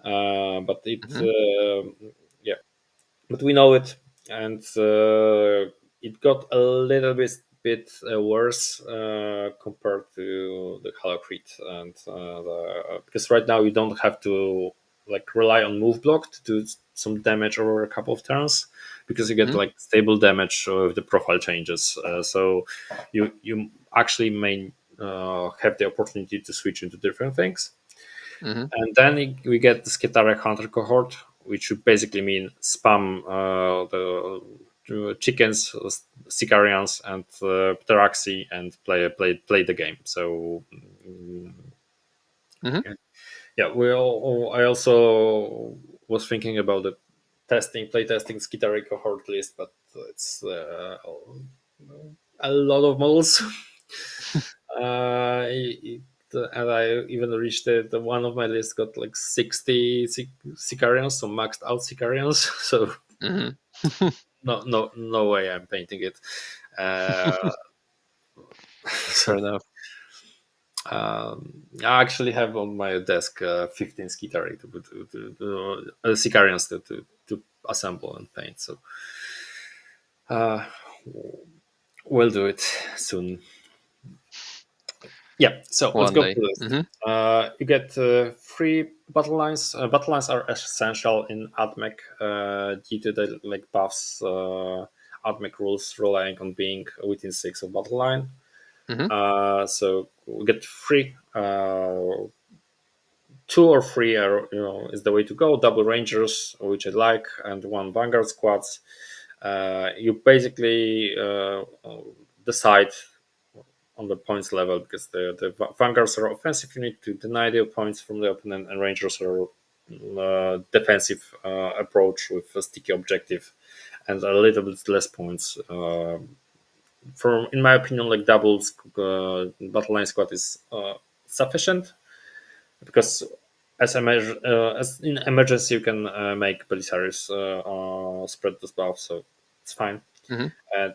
but
Hmm.
yeah, but we know it, and it got a little bit worse compared to the Halocrete, and because right now you don't have to like rely on move block to do some damage over a couple of turns, because you get
Hmm.
like stable damage with the profile changes. So you actually may have the opportunity to switch into different things.
Hmm.
And then we get the Skitaria Hunter cohort, which would basically mean spam the chickens, Sicarians, and Pteraxi, and play the game. So
Hmm.
yeah, I also was thinking about the play testing Skitaria cohort list, but it's a lot of models. And I even reached the one of my list got like 60 Sicarians, so maxed out Sicarians. So
Hmm.
no way I'm painting it. Uh,
Fair
so
enough.
I actually have on my desk 15 Sicarians to assemble and paint. So uh, we'll do it soon. Yeah, so let's
One
go to
day.
the list.
Hmm.
You get 3 battle lines. Battle lines are essential in AdMech due to the like buffs. AdMech rules relying on being within 6 of battle line.
Hmm.
So we get 3. 2 or 3 are is the way to go. Double Rangers, which I like, and 1 Vanguard squads. You basically decide on the points level, because the vanguards are offensive unit to deny the points from the opponent, and rangers are defensive approach with a sticky objective and a little bit less points. From in my opinion, like doubles battle line squad is sufficient, because as in emergency you can make Belisarius spread the buff, so it's fine.
Hmm.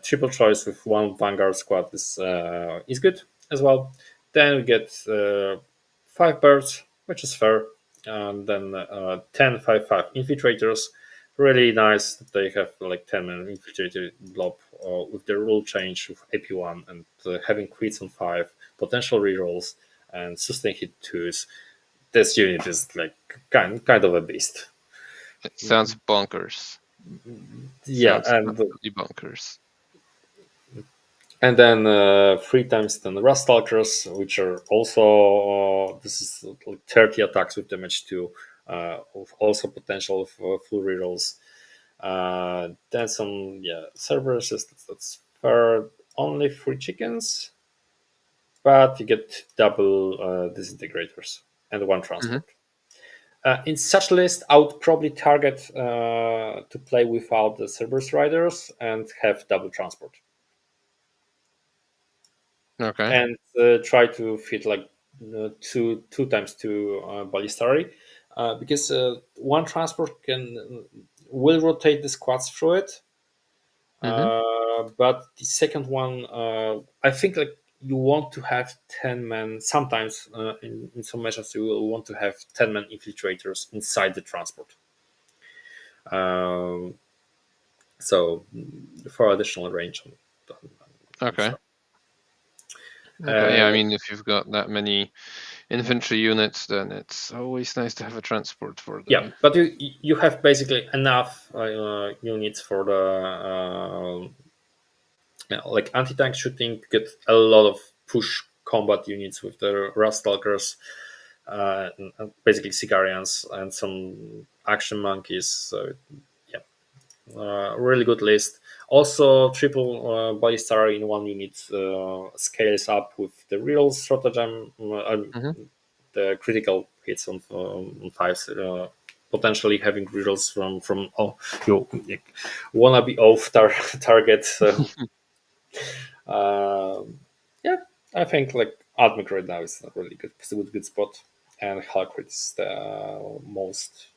Triple choice with 1 Vanguard squad is good as well. Then we get 5 birds, which is fair, and then 10 5 infiltrators. Really nice that they have like 10-man infiltrator blob with the rule change with AP1, and having crits on 5, potential rerolls, and sustain hit 2s. This unit is like kind of a beast.
It sounds bonkers.
Yeah,
Sounds
and
absolutely bonkers.
then 3 times 10 Rust Stalkers, which are also this is like 30 attacks with damage 2, with also potential for full rerolls. Then some server assistance. That's for only 3 chickens, but you get double disintegrators and 1
Hmm.
transport. In such list, I would probably target to play without the Cerberus Riders and have double transport,
Okay.
and try to fit like two times two ballistary. because one transport will rotate the squads through it,
Mm-hmm.
but the second one, I think like you want to have 10 men. Sometimes in some measures you will want to have 10 men infiltrators inside the transport. Um, so for additional range and
Okay.
stuff.
Okay. Yeah. I
Uh,
mean, if you've got that many infantry units, then it's always nice to have a transport for
yeah,
them.
but you have basically enough units for the like anti-tank shooting. Get a lot of push combat units with the Rastalkers, basically Sicarians and some action monkeys. So yeah, really good list. Also, triple ballista in one unit scales up with the real stratagem,
Mm-hmm.
the critical hits on fives. Potentially having reels from you wanna be off target. So yeah, I think like Admic right now is a really good, it's a good spot, and Halcrit is the most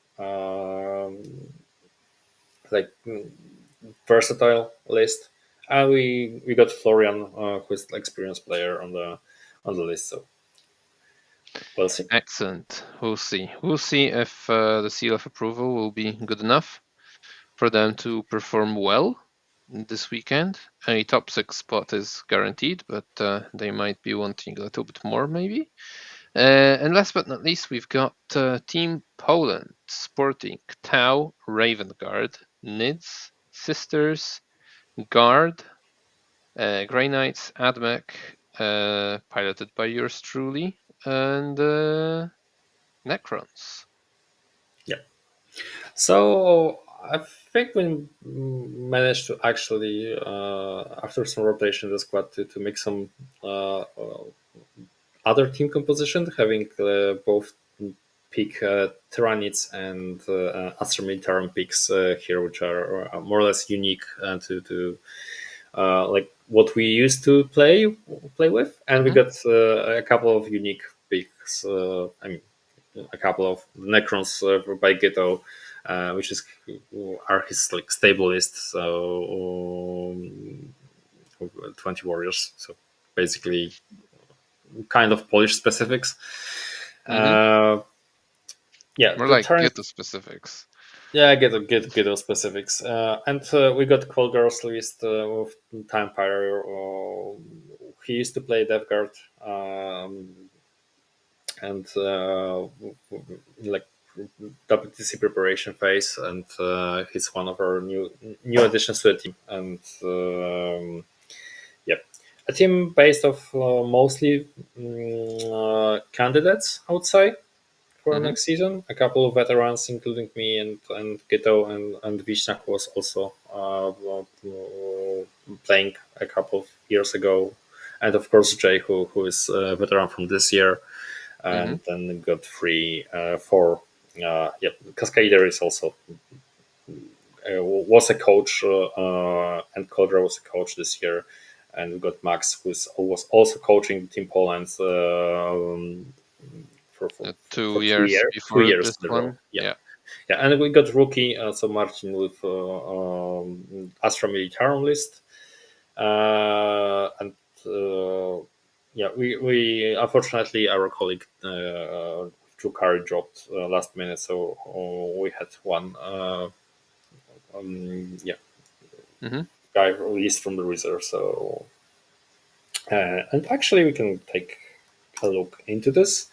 like versatile list. And we got Florian, who's the experienced player on the list. So we'll see.
Excellent. We'll see. We'll see if the seal of approval will be good enough for them to perform well this weekend. A top six spot is guaranteed, but they might be wanting a little bit more, maybe. And last but not least, we've got Team Poland sporting Tau, Raven Guard, Nids, Sisters, Guard, Grey Knights, Admech, piloted by yours truly, and Necrons.
Yeah. So I think we managed to actually, after some rotation in the squad, to make some other team composition, having both pick Tyranids and Astra Militarum picks here, which are more or less unique to like what we used to play with, and we
Mhm.
got a couple of unique picks. I mean, a couple of Necrons by Ghetto, which is are his like stable list. So 20 warriors. So basically, kind of Polish specifics.
Mhm.
Uh, yeah,
More
the
like
turn.
Ghetto specifics.
Yeah, get those specifics. And we got Colgar's list with Time Pyre. He used to play Death Guard, and like WTC preparation phase, and he's one of our new additions to the team. And yep, a team based of mostly candidates, I would say, for
Mhm.
next season. A couple of veterans, including me and Gito and Vishnak, who was also playing a couple of years ago, and of course Jay, who is a veteran from this year,
Mhm.
and then got three, four. Yeah, Cascader is also was a coach, and Kodra was a coach this year, and we got Max, who was also coaching Team Poland for
2 years
two
before
years
this
in a row.
one.
Yeah,
Yeah.
yeah, and we got rookie, so Martin with Astra Militarum list, and yeah, we unfortunately our colleague Drew Curry dropped last minute, so we had one yeah
Mhm.
guy released from the reserve. So and actually we can take a look into this.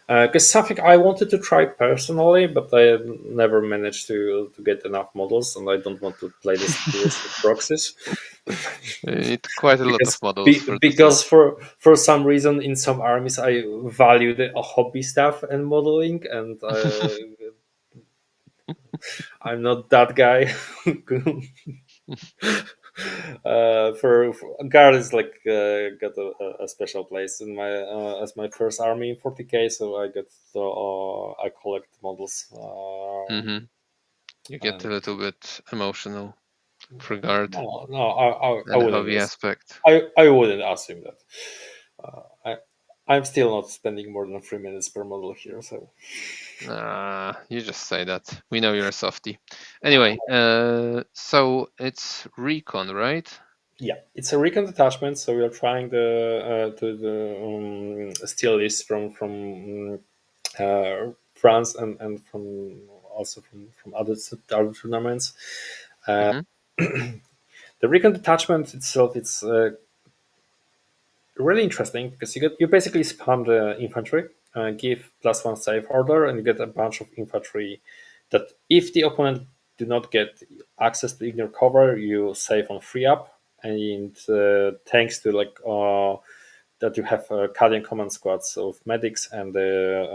Because something I wanted to try personally, but I never managed to get enough models, and I don't want to play this with proxies.
You need quite a lot of models for this list.
Because for some reason in some armies I value the hobby stuff and modeling, and I'm not that guy. For guard is like got a special place in my as my first army in 40k, so I got I collect models,
Mhm. You get a
and
little bit emotional for guard
no, I
and the
wouldn't
hobby
ask.
aspect.
I wouldn't assume that. I'm still not spending more than 3 minutes per model here, so
You just say that. We know you're a softie. Anyway, so it's recon, right?
Yeah, it's a recon detachment, so we are trying to steal this from France and from also from other tournaments.
Mm-hmm.
The recon detachment itself, it's really interesting because you basically spam the infantry, give +1 save order, and you get a bunch of infantry that if the opponent do not get access to ignore cover, you save on free up, and thanks to that you have Cadian command squads of medics and the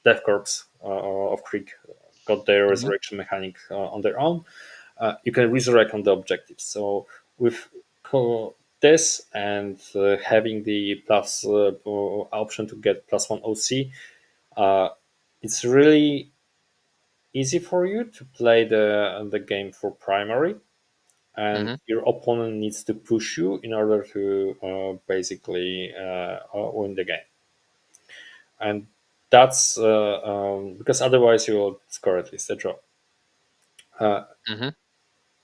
Death Corps of Krieg got their
Mm-hmm.
resurrection mechanic on their own. You can resurrect on the objectives. So with this and having the plus option to get +1 OC, it's really easy for you to play the game for primary, and
Mm-hmm.
your opponent needs to push you in order to basically win the game. And that's because otherwise you will score at least a draw. Uh,
Mm-hmm.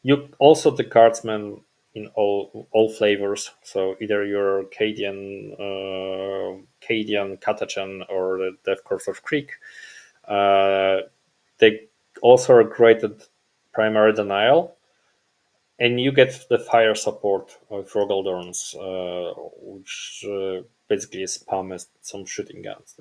you also the guardsman in all flavors. So either you're Cadian, Katachan, or the Death Course of Creek. Uh, they also are great at primary denial, and you get the fire support of Rogaldorns, which basically spam as some shooting guns.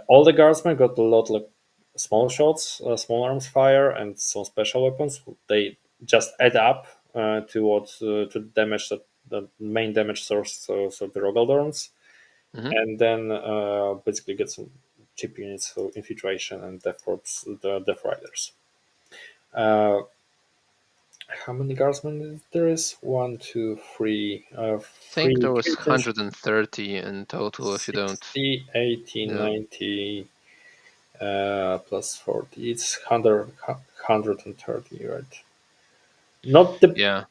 All the guardsmen got a lot like small shots, small arms fire, and some special weapons. They just add up to the damage that the main damage source, so the Rogaldorns,
Mm-hmm.
and then basically get some cheap units, so infiltration and death corps, the death riders. Uh, how many guardsmen there is? One, two, three,
I think there
three
was
Kirtans,
130 in total. If you don't,
60, 80,
yeah,
90, plus 40. It's 130, right? Not the
yeah,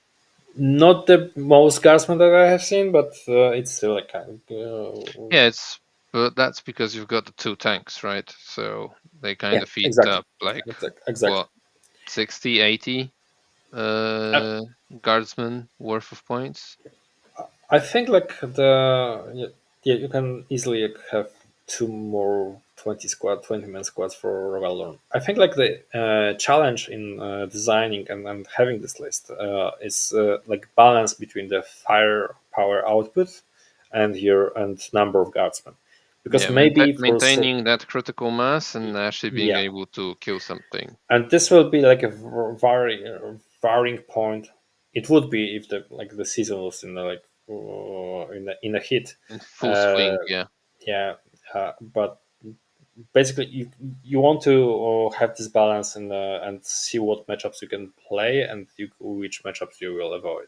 not the most guardsmen that I have seen, but it's still a kind of
yeah. It's but that's because you've got the two tanks, right? So they kind
yeah,
of eat
exactly,
up like
exactly.
what 60, 80
Uh,
uh guardsmen worth of points.
I think like yeah, you can easily have two more 20 man squads for Valorant. I think like the challenge in designing and having this list is like balance between the firepower output and your and number of guardsmen, because
Yeah,
maybe
maintaining that critical mass and actually being
yeah,
able to kill something
and this will be like a varying point. It would be if the season was in the like in a hit.
in full
Uh,
swing. Yeah.
yeah, but basically you want to have this balance and see what matchups you can play and which matchups you will avoid.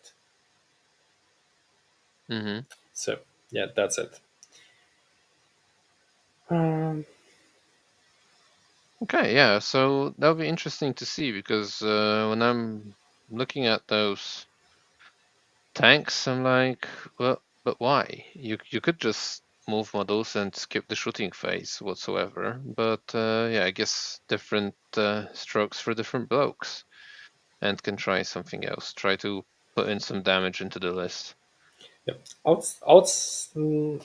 Hmm.
So yeah, that's it. Um,
Okay. Yeah. So that'll be interesting to see because when I'm looking at those tanks, I'm like, well, but why? You could just move models and skip the shooting phase whatsoever. But yeah, I guess different strokes for different blokes, and can try something else. Try to put in some damage into the list.
yeah. I would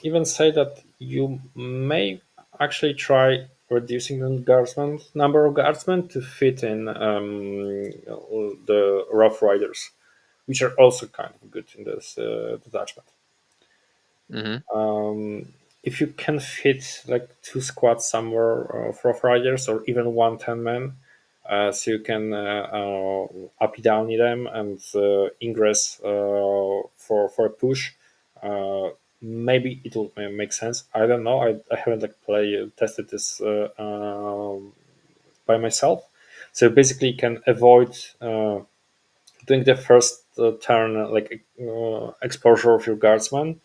even say that you may actually try reducing the guardsmen number of guardsmen to fit in the rough riders, which are also kind of good in this detachment.
Hmm.
Um, if you can fit like two squads somewhere of rough riders or even 1 10 man, so you can up down them and ingress for a push. Uh, Maybe it will make sense. I don't know. I haven't like tested this by myself. So basically, you can avoid doing the first turn exposure of your guardsman.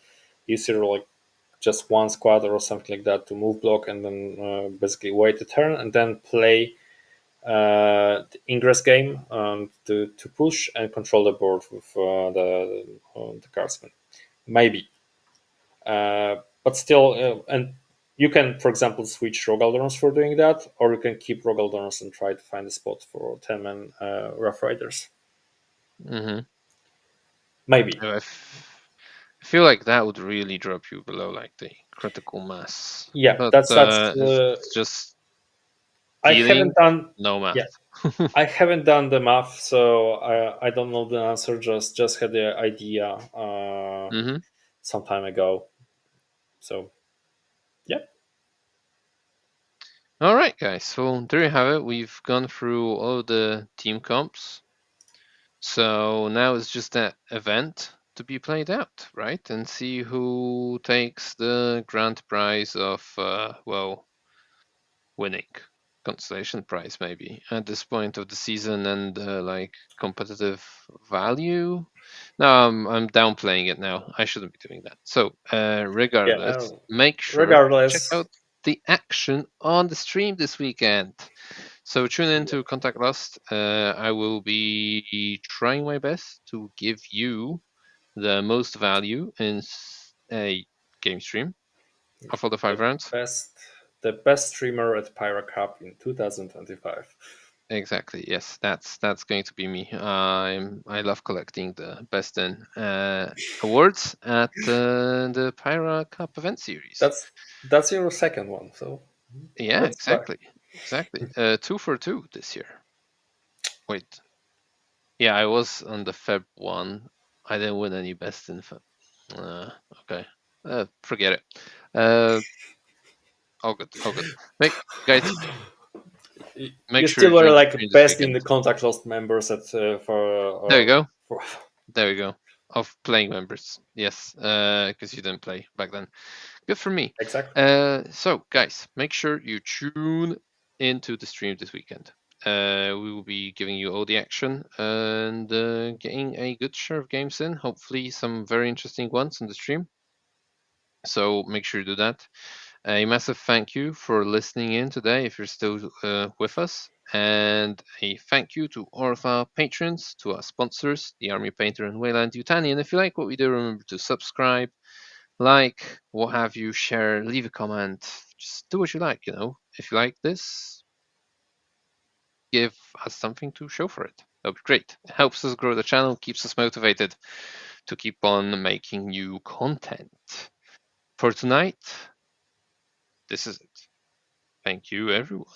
Use your like just one squad or something like that to move block, and then basically wait a turn and then play the ingress game to push and control the board with the guardsman. Maybe, but still, and You can, for example, switch Rogaldorns for doing that, or you can keep Rogaldorns and try to find a spot for 10-man Rough Riders.
Mm-hmm.
Maybe.
I feel like that would really drop you below like the critical mass.
Yeah,
But
that's.
it's just
I
feeling,
haven't done.
no
Yeah,
math.
I haven't done the math, so I don't know the answer. Just had the idea
Mm-hmm.
some time ago. So yeah,
All right, guys. So there you have it. We've gone through all the team comps. So now it's just that event to be played out, right? And see who takes the grand prize of, well, winning consolation prize maybe at this point of the season and like competitive value. No, I'm downplaying it now. I shouldn't be doing that. So
yeah.
regardless, make sure to check
Regardless,
out the action on the stream this weekend. So tune in to Contact Lost. I will be trying my best to give you the most value in a game stream of all the 5
the
rounds.
best the best streamer at Pyra Cup in 2025.
Exactly. Yes, that's going to be me. I love collecting the best in awards at the Pyra Cup event series.
That's your second one, so
Yeah,
let's try.
exactly. 2 for 2 this year. Wait, yeah, I was on the Feb one. I didn't win any best in Feb. Okay, forget it. Uh, all good, all good. Guys, make
You
sure
still
you
were
join the
like
stream this
best in
weekend.
the Contact Lost members at
There you
for,
go.
for
There we go. Of playing members. Yes, because you didn't play back then. Good for me.
exactly.
So, guys, make sure you tune into the stream this weekend. We will be giving you all the action and getting a good share of games in. Hopefully, some very interesting ones in the stream. So, make sure you do that. A massive thank you for listening in today if you're still with us. And a thank you to all of our patrons, to our sponsors, the Army Painter and Weyland-Yutani. And if you like what we do, remember to subscribe, like, what have you, share, leave a comment. Just do what you like, you know. If you like this, give us something to show for it. That would be great. It helps us grow the channel, keeps us motivated to keep on making new content. For tonight, this is it. Thank you, everyone.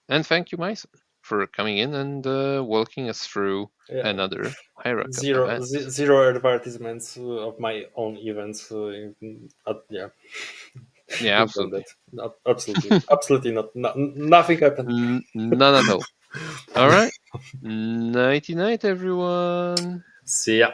And thank you, Mason, for coming in and walking us through
Yeah.
another Pyra Cup event.
Zero advertisements of my own events. Yeah,
Yeah,
you've done
absolutely.
that. Absolutely not. Nothing happened.
None at all. All right. Nighty night, everyone.
See ya.